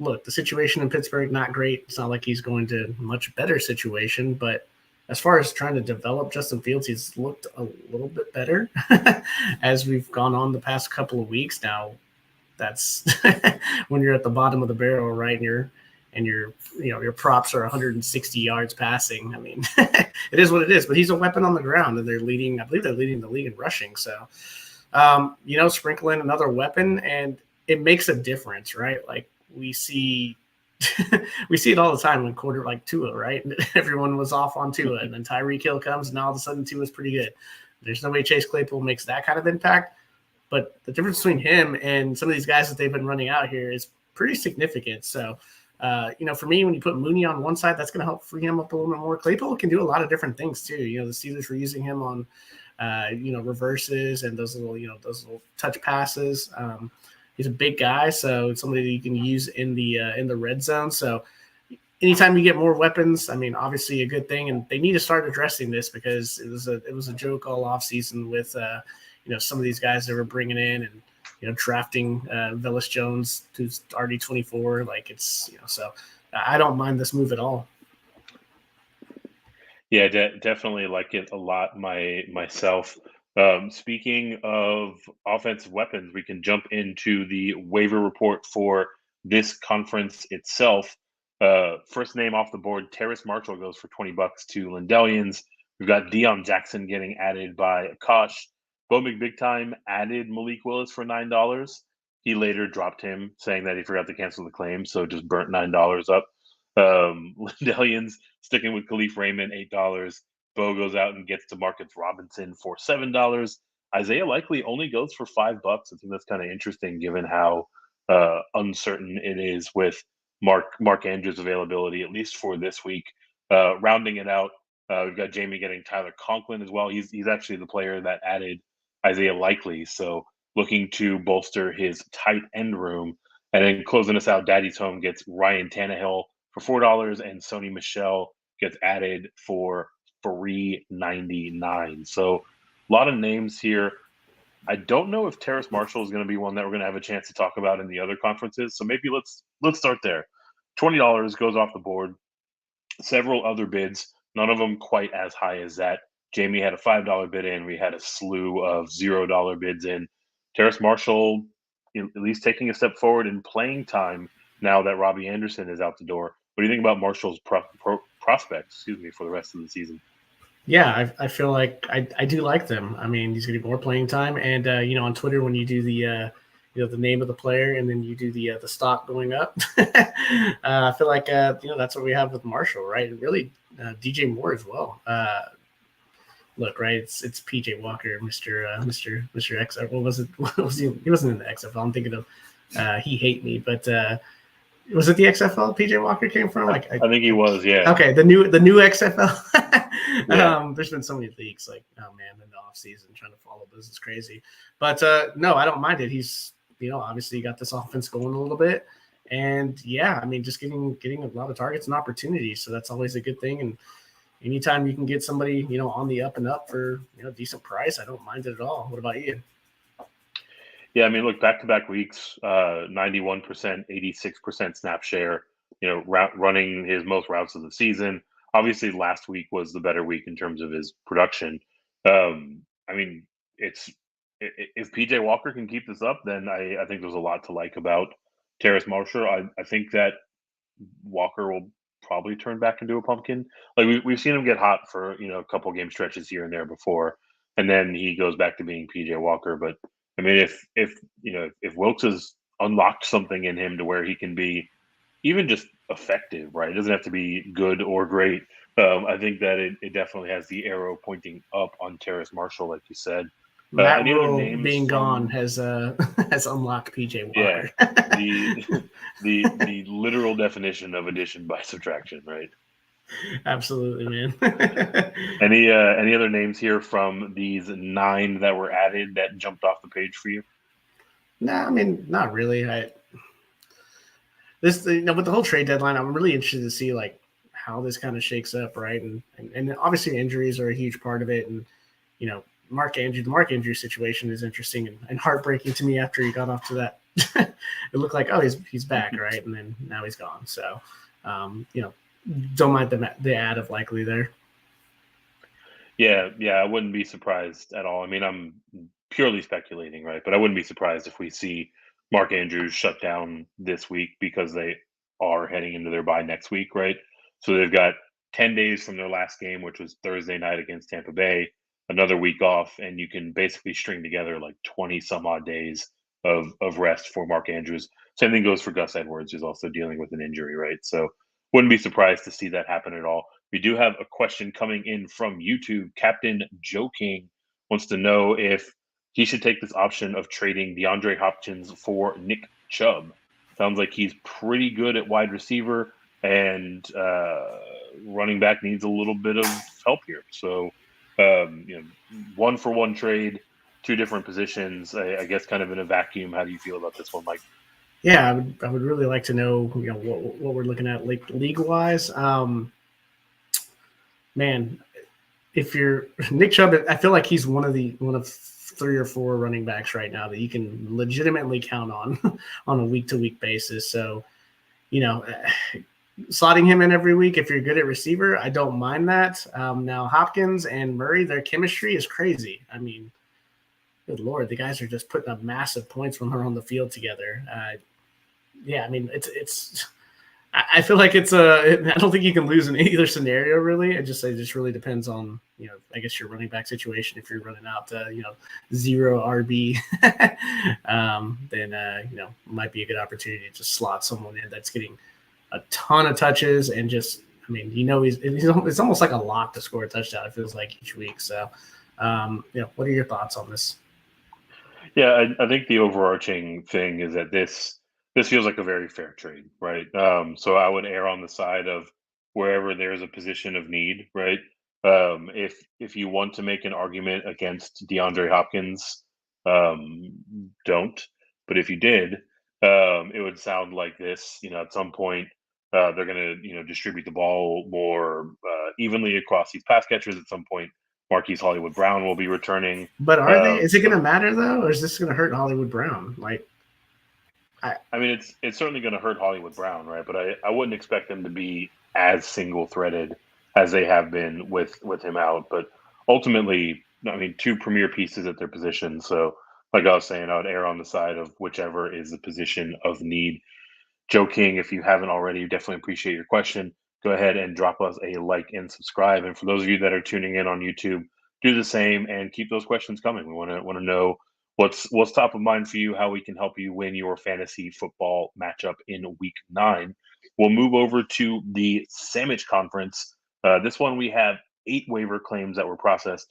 look, the situation in Pittsburgh, not great. It's not like he's going to a much better situation, but as far as trying to develop Justin Fields, he's looked a little bit better as we've gone on the past couple of weeks. Now, that's when you're at the bottom of the barrel, right? And your props are 160 yards passing. I mean, it is what it is, but he's a weapon on the ground, and I believe they're leading the league in rushing. So, sprinkle in another weapon and it makes a difference, right? Like, we see it all the time when quarter like Tua, right? Everyone was off on Tua, and then Tyreek Hill comes, and all of a sudden Tua's pretty good. There's no way Chase Claypool makes that kind of impact, but the difference between him and some of these guys that they've been running out here is pretty significant. So, for me, when you put Mooney on one side, that's going to help free him up a little bit more. Claypool can do a lot of different things too. The Steelers were using him on, reverses and those little touch passes. He's a big guy, so it's somebody that you can use in the red zone. So anytime you get more weapons, I mean, obviously a good thing, and they need to start addressing this because it was a joke all offseason with some of these guys that were bringing in and drafting Velus Jones, who's already 24. Like, it's so I don't mind this move at all. Yeah, definitely like it a lot myself. Speaking of offensive weapons, we can jump into the waiver report for this conference itself. First name off the board, Terrace Marshall goes for $20 to Lindelians. We've got Deion Jackson getting added by Akash. Bo McBigtime added Malik Willis for $9. He later dropped him, saying that he forgot to cancel the claim, so just burnt $9 up. Lindelians sticking with Khalif Raymond, $8. Bo goes out and gets DeMarcus Robinson for $7. Isaiah Likely only goes for $5. I think that's kind of interesting given how uncertain it is with Mark Andrews' availability, at least for this week. Rounding it out, we've got Jamie getting Tyler Conklin as well. He's actually the player that added Isaiah Likely, so looking to bolster his tight end room. And then closing us out, Daddy's Home gets Ryan Tannehill for $4, and Sony Michel gets added for $3.99. So a lot of names here. I don't know if Terrace Marshall is going to be one that we're going to have a chance to talk about in the other conferences. So maybe let's start there. $20 goes off the board. Several other bids, none of them quite as high as that. Jamie had a $5 bid in. We had a slew of $0 bids in. Terrace Marshall, at least taking a step forward in playing time now that Robbie Anderson is out the door. What do you think about Marshall's prospects? For the rest of the season? Yeah, I feel like I do like them. I mean, he's getting more playing time, and on Twitter when you do the the name of the player and then you do the stock going up, I feel like that's what we have with Marshall, right? And really DJ Moore as well. Look, right? It's PJ Walker, Mr. X. What was it? What was he? He wasn't in the XFL. I'm thinking of He Hate Me, but. Was it the XFL PJ Walker came from? I think he was, yeah. Okay, the new XFL. Yeah. There's been so many leaks, like, oh man, in the off season trying to follow this is crazy. But no, I don't mind it. He's obviously got this offense going a little bit, and yeah, I mean, just getting a lot of targets and opportunities, so that's always a good thing. And anytime you can get somebody on the up and up for decent price, I don't mind it at all. What about you? Yeah, I mean, look, back-to-back weeks, 91%, 86% snap share, running his most routes of the season. Obviously, last week was the better week in terms of his production. I mean, if PJ Walker can keep this up, then I think there's a lot to like about Terrace Marshall. I think that Walker will probably turn back into a pumpkin. Like we've seen him get hot for a couple game stretches here and there before, and then he goes back to being PJ Walker. But I mean, if Wilkes has unlocked something in him to where he can be even just effective, right? It doesn't have to be good or great. I think that it definitely has the arrow pointing up on Terrace Marshall, like you said. That rule being gone has unlocked PJ Walker. Yeah, the literal definition of addition by subtraction, right? Absolutely, man. Any other names here from these 9 that were added that jumped off the page for you? No, I mean, not really. With the whole trade deadline, I'm really interested to see like how this kind of shakes up, right? And obviously injuries are a huge part of it, and the Mark Andrews situation is interesting and heartbreaking to me after he got off to that. It looked like, oh, he's back, right? And then now he's gone. So, don't mind the ad of Likely there. Yeah, I wouldn't be surprised at all. I mean, I'm purely speculating, right? But I wouldn't be surprised if we see Mark Andrews shut down this week because they are heading into their bye next week, right? So they've got 10 days from their last game, which was Thursday night against Tampa Bay, another week off, and you can basically string together like 20 some odd days of rest for Mark Andrews. Same thing goes for Gus Edwards, who's also dealing with an injury, right? So wouldn't be surprised to see that happen at all. We do have a question coming in from YouTube. Captain Joe King wants to know if he should take this option of trading DeAndre Hopkins for Nick Chubb. Sounds like he's pretty good at wide receiver, and running back needs a little bit of help here. So, 1-for-1 trade, 2 different positions. I guess kind of in a vacuum. How do you feel about this one, Mike? Yeah, I would really like to know, what we're looking at league-wise. Man, if you're Nick Chubb, I feel like he's one of 3 or 4 running backs right now that you can legitimately count on a week-to-week basis. So, slotting him in every week, if you're good at receiver, I don't mind that. Now, Hopkins and Murray, their chemistry is crazy. I mean, good Lord, the guys are just putting up massive points when they're on the field together. Yeah, I mean, it's. I feel like it's I don't think you can lose in either scenario really. It just really depends on I guess your running back situation. If you're running out 0 RB, then might be a good opportunity to just slot someone in that's getting a ton of touches and just I mean, it's almost like a lock to score a touchdown. It feels like each week. So, what are your thoughts on this? Yeah, I think the overarching thing is that this feels like a very fair trade, right? So I would err on the side of wherever there's a position of need, right? If you want to make an argument against DeAndre Hopkins, don't. But if you did, it would sound like this. At some point, they're going to distribute the ball more evenly across these pass catchers. At some point, Marquise Hollywood Brown will be returning. But are they? Is it So going to matter though, or is this going to hurt Hollywood Brown? I mean, it's certainly going to hurt Hollywood Brown, right? But I wouldn't expect them to be as single threaded as they have been with him out. But ultimately, I mean, two premier pieces at their position. So, like I was saying, I would err on the side of whichever is the position of need. Joe King, if you haven't already, definitely appreciate your question. Go ahead and drop us a like and subscribe. And for those of you that are tuning in on YouTube, do the same and keep those questions coming. We want to know what's top of mind for you, how we can help you win your fantasy football matchup in Week 9. We'll move over to the Sandwich Conference. This one we have 8 waiver claims that were processed.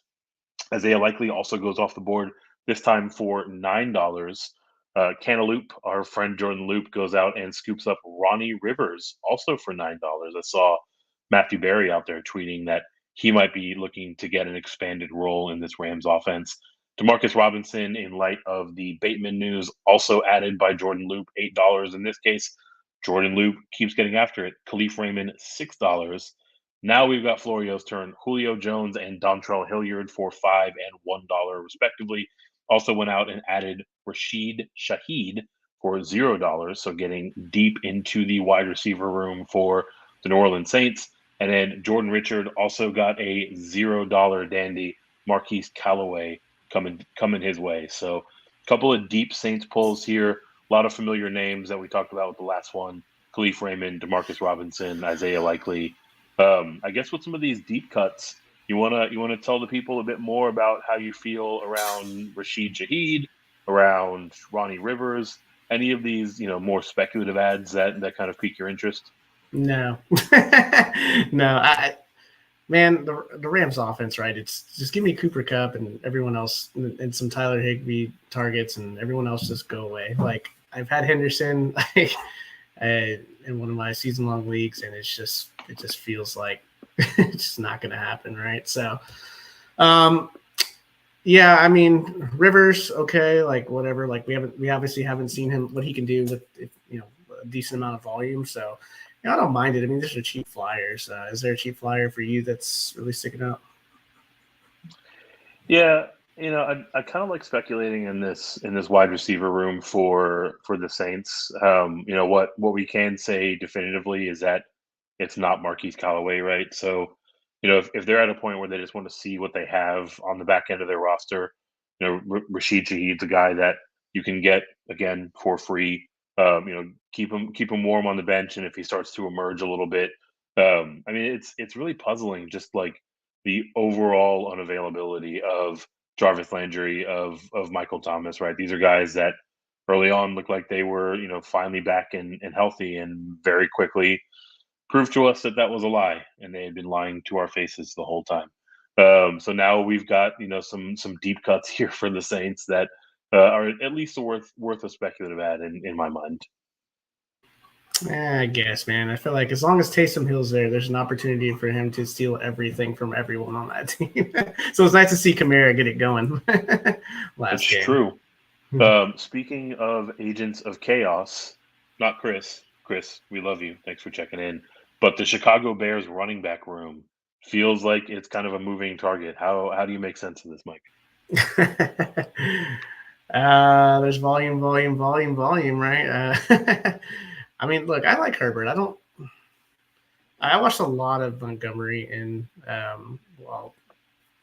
Isaiah Likely also goes off the board, this time for $9. Cantaloupe, our friend Jordan Loop, goes out and scoops up Ronnie Rivers, also for $9. I saw Matthew Berry out there tweeting that he might be looking to get an expanded role in this Rams offense. Demarcus Robinson, in light of the Bateman news, also added by Jordan Loop, $8 in this case. Jordan Loop keeps getting after it. Khalif Raymond, $6. Now we've got Florio's turn. Julio Jones and Dontrell Hilliard for $5 and $1 respectively. Also went out and added Rashid Shaheed for $0. So getting deep into the wide receiver room for the New Orleans Saints. And then Jordan Richard also got a $0 dandy, Marquise Callaway, coming his way. So a couple of deep Saints pulls here. A lot of familiar names that we talked about with the last one. Khalif Raymond, Demarcus Robinson, Isaiah Likely. I guess with some of these deep cuts, you wanna tell the people a bit more about how you feel around Rashid Shaheed, around Ronnie Rivers, any of these more speculative ads that kind of pique your interest? No, no. Man, the Rams offense, right? It's just give me Cooper Kupp and everyone else, and some Tyler Higbee targets, and everyone else just go away. Like I've had Henderson in one of my season-long leagues, and it just feels like it's just not going to happen, right? So, yeah, I mean Rivers, okay, like whatever. Like we obviously haven't seen him what he can do with a decent amount of volume, so. I don't mind it. I mean, these are cheap flyers. Is there a cheap flyer for you that's really sticking out? Yeah, I kind of like speculating in this wide receiver room for the Saints. What we can say definitively is that it's not Marquise Callaway, right? So, if they're at a point where they just want to see what they have on the back end of their roster, Rashid Shaheed's a guy that you can get again for free. Keep him warm on the bench, and if he starts to emerge a little bit, I mean, it's really puzzling, just like the overall unavailability of Jarvis Landry, of Michael Thomas, right? These are guys that early on looked like they were, finally back and healthy, and very quickly proved to us that that was a lie, and they had been lying to our faces the whole time. So now we've got some deep cuts here for the Saints that are at least worth a speculative ad in my mind. I guess, man. I feel like as long as Taysom Hill's there's an opportunity for him to steal everything from everyone on that team. So it's nice to see Kamara get it going. It's true. Speaking of agents of chaos, not Chris. Chris, we love you. Thanks for checking in. But the Chicago Bears running back room feels like it's kind of a moving target. How do you make sense of this, Mike? There's volume, right? I mean, look, I like Herbert. I watched a lot of Montgomery in,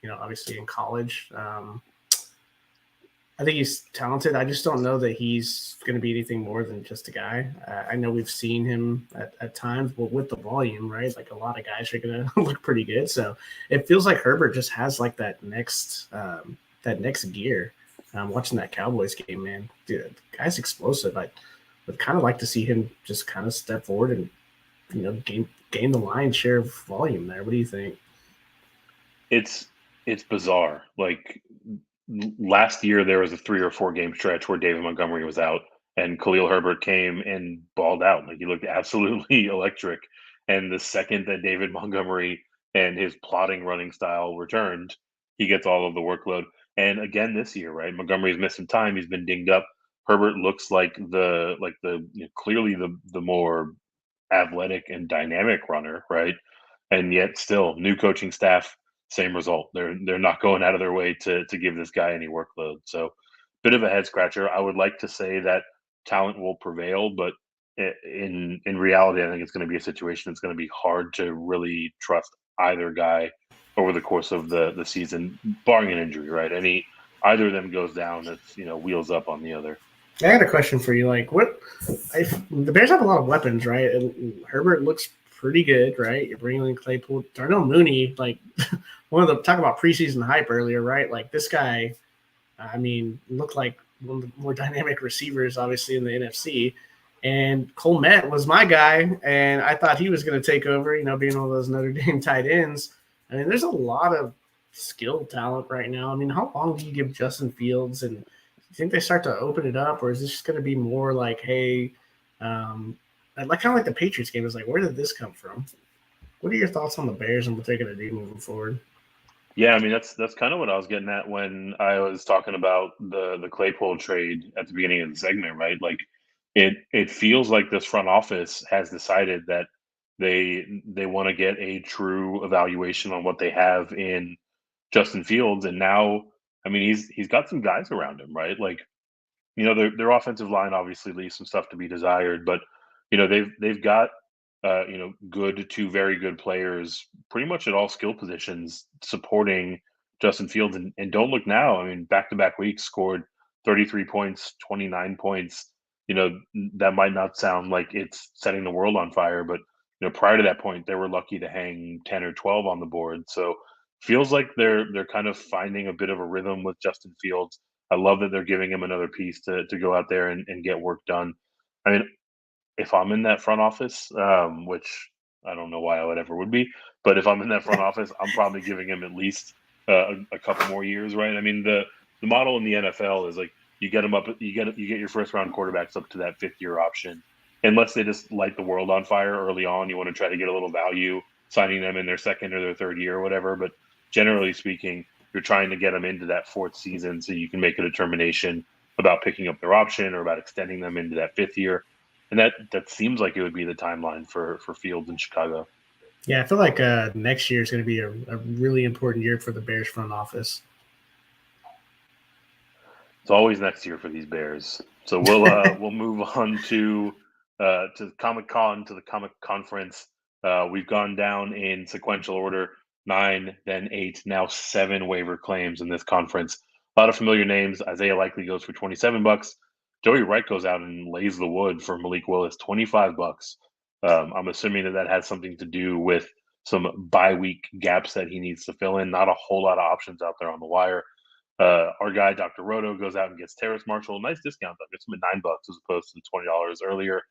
obviously in college. I think he's talented. I just don't know that he's going to be anything more than just a guy. I know we've seen him at times, but with the volume, right? Like a lot of guys are going to look pretty good. So it feels like Herbert just has like that next gear. Watching that Cowboys game, man, dude, the guy's explosive. I would kind of like to see him just kind of step forward and gain the lion's share of volume there. What do you think? It's bizarre. Like last year, there was a 3 or 4 game stretch where David Montgomery was out, and Khalil Herbert came and balled out. Like he looked absolutely electric. And the second that David Montgomery and his plotting running style returned, he gets all of the workload. And again this year, right? Montgomery's missed some time. He's been dinged up. Herbert looks like clearly the more athletic and dynamic runner, right? And yet still new coaching staff, same result. They're not going out of their way to give this guy any workload. So bit of a head scratcher. I would like to say that talent will prevail, but in reality, I think it's going to be a situation that's going to be hard to really trust either guy over the course of the season, barring an injury, right? Either of them goes down, it's wheels up on the other. I got a question for you. Like, the Bears have a lot of weapons, right? And Herbert looks pretty good, right? You're bringing in Claypool, Darnell Mooney, like talk about preseason hype earlier, right? Like this guy, I mean, looked like one of the more dynamic receivers, obviously in the NFC. And Cole Met was my guy, and I thought he was going to take over, being one of those Notre Dame tight ends. I mean, there's a lot of skill talent right now. I mean, how long do you give Justin Fields? And do you think they start to open it up, or is this just going to be more like, hey, like kind of like the Patriots game? Is like, where did this come from? What are your thoughts on the Bears and what they're going to do moving forward? Yeah, I mean that's kind of what I was getting at when I was talking about the Claypool trade at the beginning of the segment, right? Like it feels like this front office has decided that they want to get a true evaluation on what they have in Justin Fields, and now I mean he's got some guys around him, right? Like their offensive line obviously leaves some stuff to be desired, but they've got good to very good players pretty much at all skill positions supporting Justin Fields. And don't look now. I mean, back-to-back weeks scored 33 points, 29 points. That might not sound like it's setting the world on fire, but prior to that point, they were lucky to hang 10 or 12 on the board. So feels like they're kind of finding a bit of a rhythm with Justin Fields. I love that they're giving him another piece to go out there and get work done. I mean, if I'm in that front office, which I don't know why I would be, but if I'm in that front office, I'm probably giving him at least a couple more years, right? I mean, the model in the NFL is like you get them up, you get your first round quarterbacks up to that 5th-year option, unless they just light the world on fire early on. You want to try to get a little value signing them in their 2nd or their 3rd year or whatever. But generally speaking, you're trying to get them into that 4th season so you can make a determination about picking up their option or about extending them into that 5th year. And that seems like it would be the timeline for Fields in Chicago. Yeah, I feel like next year is going to be a really important year for the Bears front office. It's always next year for these Bears. So we'll move on to Comic-Con, to the comic conference. We've gone down in sequential order: 9, then 8, now 7 waiver claims in this conference. A lot of familiar names. Isaiah Likely goes for $27. Joey Wright goes out and lays the wood for Malik Willis, $25. I'm assuming that has something to do with some bye week gaps that he needs to fill in. Not a whole lot of options out there on the wire. Our guy, Dr. Roto, goes out and gets Terrace Marshall. Nice discount, though. Gets him at $9 as opposed to the $20 earlier.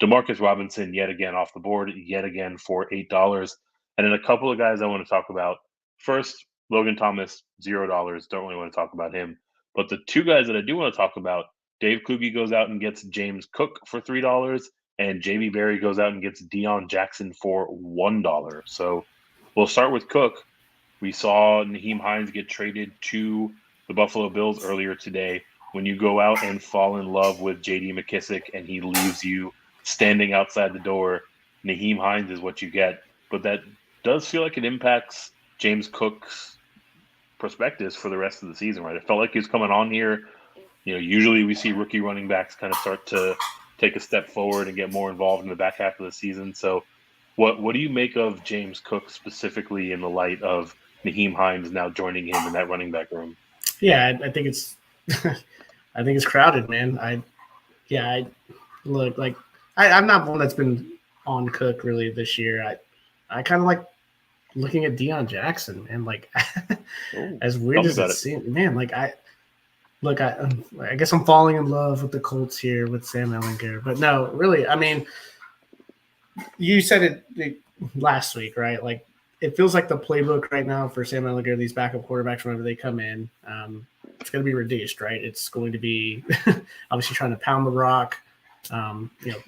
Demarcus Robinson, yet again off the board, yet again for $8. And then a couple of guys I want to talk about. First, Logan Thomas, $0. Don't really want to talk about him. But the 2 guys that I do want to talk about, Dave Kluge goes out and gets James Cook for $3, and JB Berry goes out and gets Deion Jackson for $1. So we'll start with Cook. We saw Nyheim Hines get traded to the Buffalo Bills earlier today. When you go out and fall in love with J.D. McKissick and he leaves you standing outside the door, Nyheim Hines is what you get. But that does feel like it impacts James Cook's prospectus for the rest of the season, right? It felt like he was coming on here. Usually we see rookie running backs kind of start to take a step forward and get more involved in the back half of the season. So what do you make of James Cook specifically in the light of Nyheim Hines now joining him in that running back room? Yeah, I think it's I think it's crowded, man. I'm not one that's been on Cook really this year. I kind of like looking at Deion Jackson, and like as weird as it seems, man, like I guess I'm falling in love with the Colts here with Sam Ehlinger. But no, really, I mean, you said it last week, right? Like it feels like the playbook right now for Sam Ehlinger, these backup quarterbacks, whenever they come in, it's going to be reduced, right? It's going to be obviously trying to pound the rock,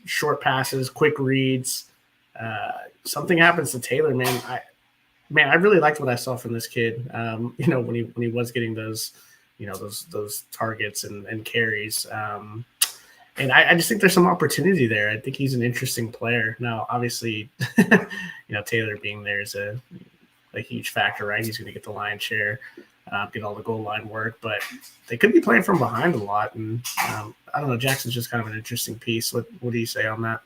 short passes, quick reads. Something happens to Taylor, man. I really liked what I saw from this kid. When he was getting those, those targets and carries. And I just think there's some opportunity there. I think he's an interesting player. Now, obviously, Taylor being there is a huge factor, right? He's going to get the lion's share, get all the goal line work, but they could be playing from behind a lot. And I don't know. Jackson's just kind of an interesting piece. What do you say on that?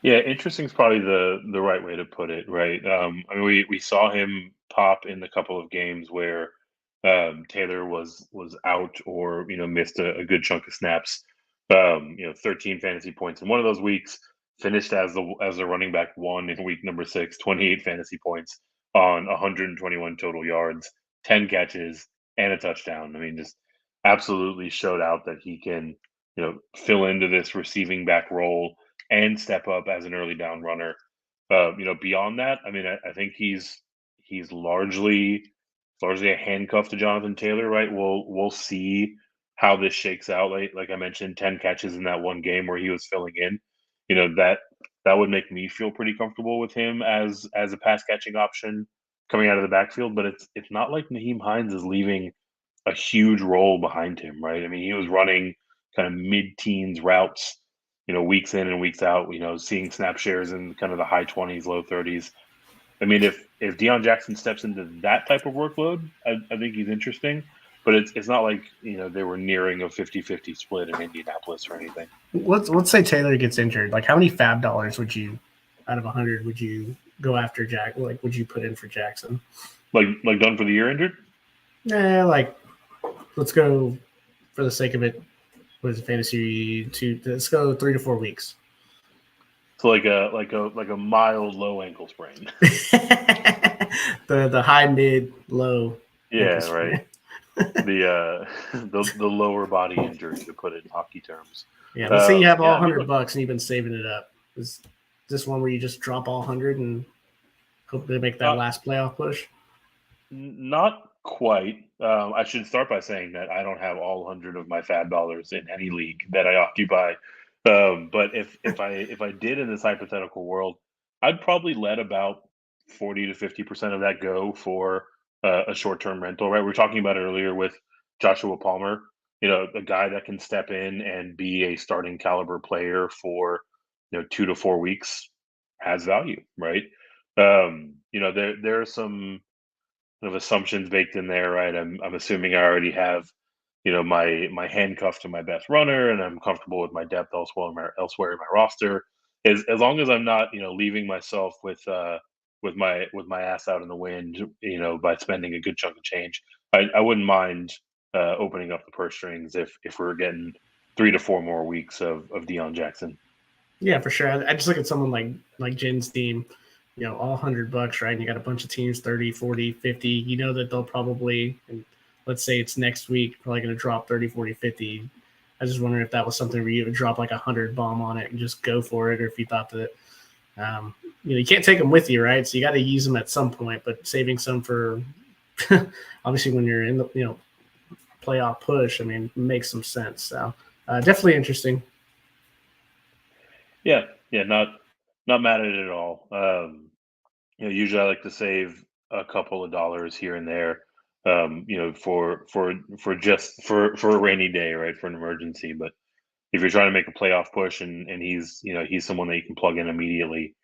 Yeah, interesting is probably the right way to put it, right? We saw him pop in the couple of games where Taylor was out or missed a good chunk of snaps. 13 fantasy points in one of those weeks. Finished as the running back one in week number 6, 28 fantasy points on 121 total yards, 10 catches, and a touchdown. I mean, just absolutely showed out that he can fill into this receiving back role and step up as an early down runner. Beyond that, I mean, I think he's largely a handcuff to Jonathan Taylor, right? We'll see how this shakes out. Like I mentioned, 10 catches in that one game where he was filling in. That would make me feel pretty comfortable with him as a pass catching option coming out of the backfield. But it's not like Naheem Hines is leaving a huge role behind him, right? I mean, he was running kind of mid-teens routes, weeks in and weeks out, seeing snap shares in kind of the high 20s, low 30s. I mean, if Deion Jackson steps into that type of workload, I think he's interesting. But it's not like, they were nearing a 50-50 split in Indianapolis or anything. Let's say Taylor gets injured. Like, how many fab dollars would you, out of 100, would you go after Jack? Like, would you put in for Jackson? Like done for the year injured? Let's go for the sake of it. What is it, fantasy? Let's go 3 to 4 weeks. So like a mild low ankle sprain. the high, mid, low. Yeah, right. The lower body injury, to put it in hockey terms. Yeah, let's say you have all $100 and you've been saving it up. Is this one where you just drop all 100 and hope they make that last playoff push? Not quite. I should start by saying that I don't have all 100 of my fab dollars in any league that I occupy. But if I did in this hypothetical world, I'd probably let about 40 to 50% of that go for a short-term rental. Right, we were talking about it earlier with Joshua Palmer. A guy that can step in and be a starting caliber player for 2 to 4 weeks has value, right? There are some of assumptions baked in there, right? I'm assuming I already have, my handcuff to my best runner, and I'm comfortable with my depth elsewhere in my roster. As long as I'm not, leaving myself with my ass out in the wind, by spending a good chunk of change, I wouldn't mind opening up the purse strings if we're getting 3 to 4 more weeks of Deion Jackson. Yeah, for sure. I just look at someone like Jen's team. All $100, right? And you got a bunch of teams, 30, 40, 50. That they'll probably, and let's say it's next week, probably going to drop 30, 40, 50. I just wondering if that was something where you would drop like 100 bomb on it and just go for it, or if you thought that, you can't take them with you, right? So you got to use them at some point, but saving some for obviously when you're in the, playoff push, I mean, makes some sense. So definitely interesting. Yeah, not mad at it at all. Usually I like to save a couple of dollars here and there, for a rainy day, right, for an emergency. But if you're trying to make a playoff push and he's someone that you can plug in immediately,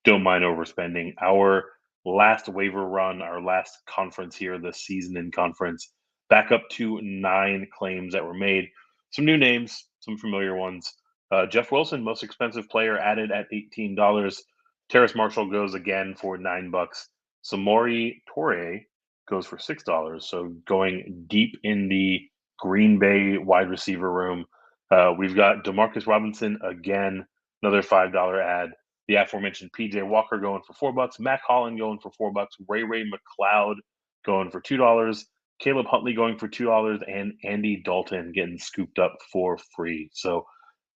don't mind overspending. Our last waiver run, our last conference here this season in conference, back up to 9 claims that were made. Some new names, some familiar ones. Jeff Wilson, most expensive player, added at $18. Terrace Marshall goes again for $9. Samori Torre goes for $6. So going deep in the Green Bay wide receiver room. We've got Demarcus Robinson again, another $5 ad. The aforementioned PJ Walker going for $4, Mac Holland going for $4, Ray McLeod going for $2, Caleb Huntley going for $2, and Andy Dalton getting scooped up for free. So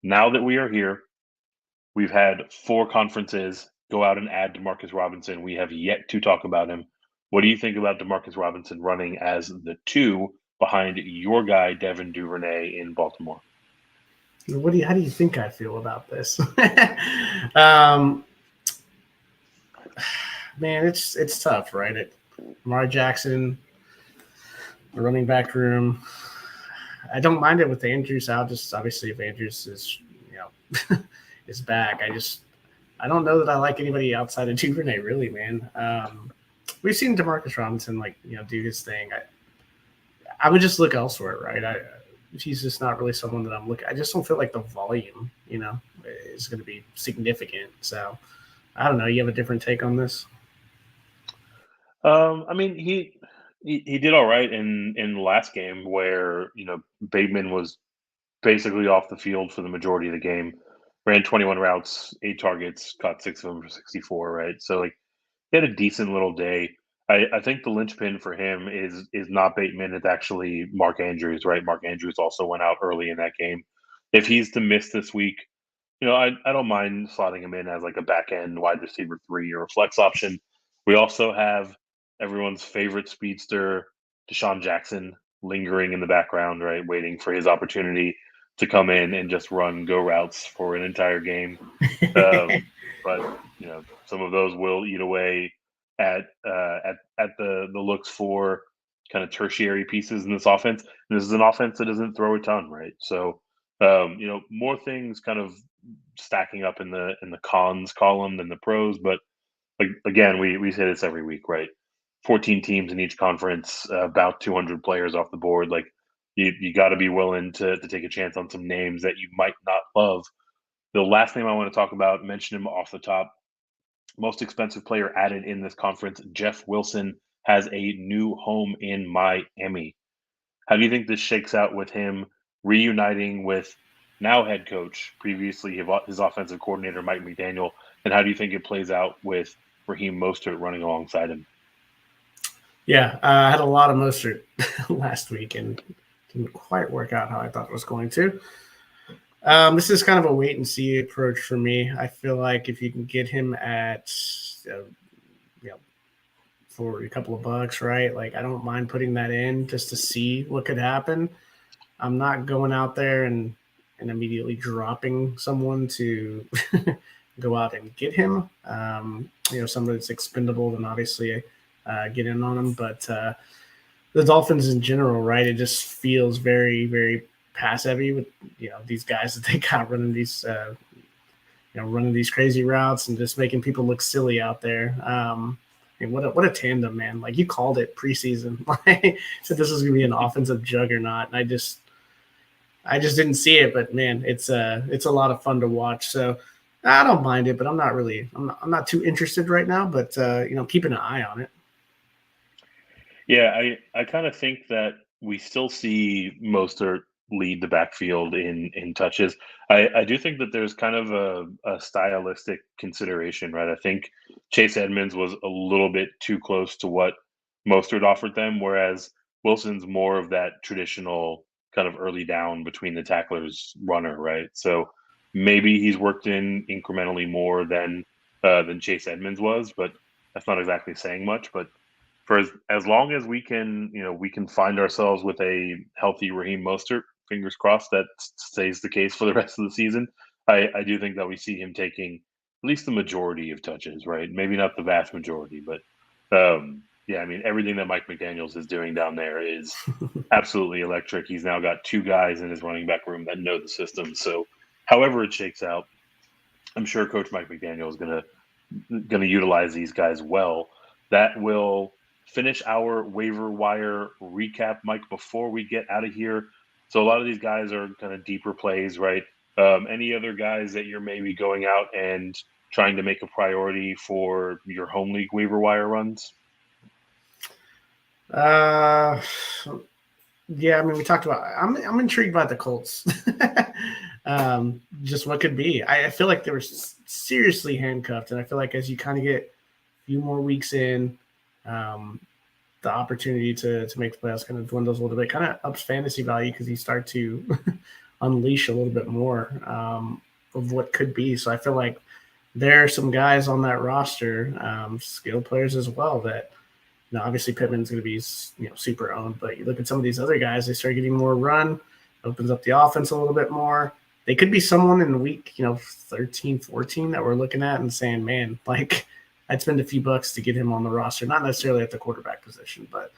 now that we are here, we've had 4 conferences go out and add Demarcus Robinson. We have yet to talk about him. What do you think about Demarcus Robinson running as the 2 behind your guy, Devin Duvernay, in Baltimore? How do you think I feel about this? Man, it's tough, right? Lamar Jackson, the running back room. I don't mind it with Andrews out. Just obviously, if Andrews is is back, I don't know that I like anybody outside of Duvernay, really, man. We've seen Demarcus Robinson do his thing. I would just look elsewhere, right? He's just not really someone that I'm looking. I just don't feel like the volume, is going to be significant. So I don't know. You have a different take on this? I mean, he did all right in the last game where Bateman was basically off the field for the majority of the game. Ran 21 routes, 8 targets, caught 6 of them for 64. Right, so he had a decent little day. I think the linchpin for him is not Bateman. It's actually Mark Andrews, right? Mark Andrews also went out early in that game. If he's to miss this week, I don't mind slotting him in as like a back end wide receiver 3 or a flex option. We also have everyone's favorite speedster, Deshaun Jackson, lingering in the background, right? Waiting for his opportunity to come in and just run go routes for an entire game. But some of those will eat away at the looks for kind of tertiary pieces in this offense. And this is an offense that doesn't throw a ton, right? So more things kind of stacking up in the cons column than the pros. But like again, we say this every week, right? 14 teams in each conference, about 200 players off the board. Like you got to be willing to take a chance on some names that you might not love. The last name I want to talk about, mention him off the top. Most expensive player added in this conference, Jeff Wilson, has a new home in Miami. How do you think this shakes out with him reuniting with now head coach, previously his offensive coordinator, Mike McDaniel? And how do you think it plays out with Raheem Mostert running alongside him? Yeah, I had a lot of Mostert last week and didn't quite work out how I thought it was going to. This is kind of a wait and see approach for me. I feel like if you can get him at, for a couple of bucks, right? Like I don't mind putting that in just to see what could happen. I'm not going out there and immediately dropping someone to go out and get him. Somebody that's expendable, then obviously get in on him. But the Dolphins in general, right? It just feels very, very pass heavy with these guys that they got running these running these crazy routes and just making people look silly out there. What a tandem, man. Like you called it preseason. Like said this was gonna be an offensive juggernaut. And I just didn't see it, but man, it's a lot of fun to watch. So I don't mind it, but I'm not too interested right now, but keeping an eye on it. Yeah, I kind of think that we still see Mostert lead the backfield in touches. I do think that there's kind of a stylistic consideration, right? I think Chase Edmonds was a little bit too close to what Mostert offered them, whereas Wilson's more of that traditional kind of early down between the tacklers runner, right? So maybe he's worked in incrementally more than Chase Edmonds was, but that's not exactly saying much. But for as long as we can, we can find ourselves with a healthy Raheem Mostert, fingers crossed that stays the case for the rest of the season. I do think that we see him taking at least the majority of touches, right? Maybe not the vast majority, but yeah, I mean, everything that Mike McDaniels is doing down there is absolutely electric. He's now got 2 guys in his running back room that know the system. So however it shakes out, I'm sure Coach Mike McDaniel is going to utilize these guys well. That will finish our waiver wire recap, Mike, before we get out of here. So a lot of these guys are kind of deeper plays, right? Any other guys that you're maybe going out and trying to make a priority for your home league waiver wire runs? Yeah, I mean, we talked about. I'm intrigued by the Colts. Just what could be. I feel like they were seriously handcuffed, and I feel like as you kind of get a few more weeks in, the opportunity to make the playoffs kind of dwindles a little bit. Kind of ups fantasy value because you start to unleash a little bit more of what could be. So I feel like there are some guys on that roster, skilled players as well, that obviously Pittman's going to be super owned, but you look at some of these other guys, they start getting more run, opens up the offense a little bit more. They could be someone in week 13, 14 that we're looking at and saying, man, like I'd spend a few bucks to get him on the roster, not necessarily at the quarterback position, but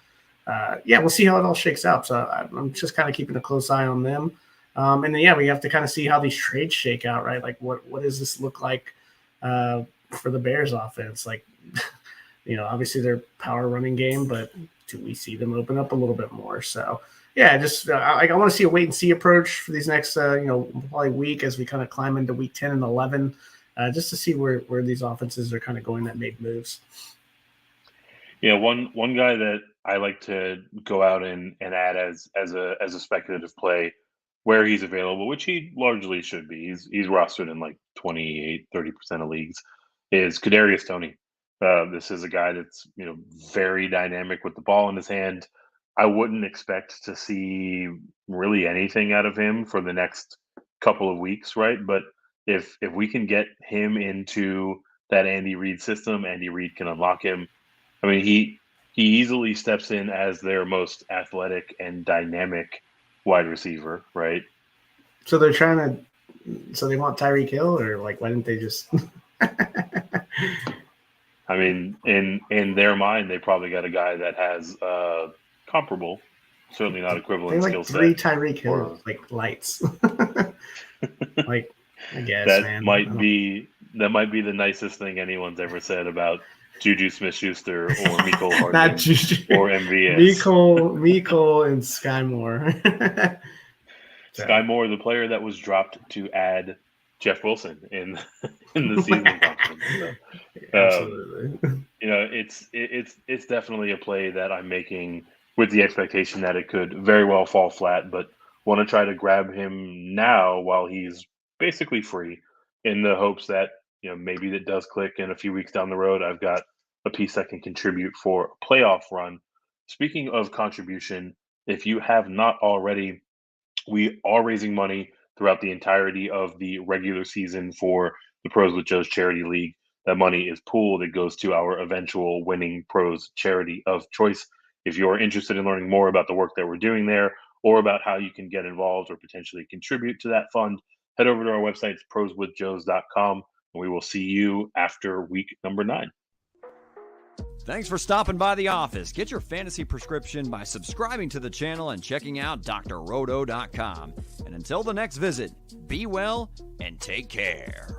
we'll see how it all shakes out. So I'm just kind of keeping a close eye on them. And then, we have to kind of see how these trades shake out, right? Like what does this look like for the Bears offense? Like, obviously their power running game, but do we see them open up a little bit more? So I want to see a wait and see approach for these next, probably week as we kind of climb into week 10 and 11, just to see where these offenses are kind of going that made moves. Yeah. One guy that I like to go out and add as a speculative play where he's available, which he largely should be. He's rostered in like 28-30% of leagues, is Kadarius Toney. This is a guy that's very dynamic with the ball in his hand. I wouldn't expect to see really anything out of him for the next couple of weeks, right? But if we can get him into that Andy Reid system, Andy Reid can unlock him. I mean, he easily steps in as their most athletic and dynamic wide receiver, right? So they're so they want Tyreek Hill, or like why didn't they just? I mean, in their mind, they probably got a guy that has comparable, certainly not equivalent skill set. 3 Tyreek Hill, like lights. Like, I guess that might be the nicest thing anyone's ever said about Juju Smith-Schuster or Mecole Hardman not Juju or MVS. Mecole and Sky Moore. Sky Moore, the player that was dropped to add Jeff Wilson in the season conference. So, absolutely. It's definitely a play that I'm making with the expectation that it could very well fall flat, but want to try to grab him now while he's basically free, in the hopes that maybe that does click in a few weeks down the road. I've got a piece that can contribute for a playoff run. Speaking of contribution, if you have not already, we are raising money throughout the entirety of the regular season for the Pros with Joe's Charity League. That money is pooled. It goes to our eventual winning Pros charity of choice. If you're interested in learning more about the work that we're doing there, or about how you can get involved or potentially contribute to that fund, head over to our website, proswithjoes.com, and we will see you after week number 9. Thanks for stopping by the office. Get your fantasy prescription by subscribing to the channel and checking out drroto.com. And until the next visit, be well and take care.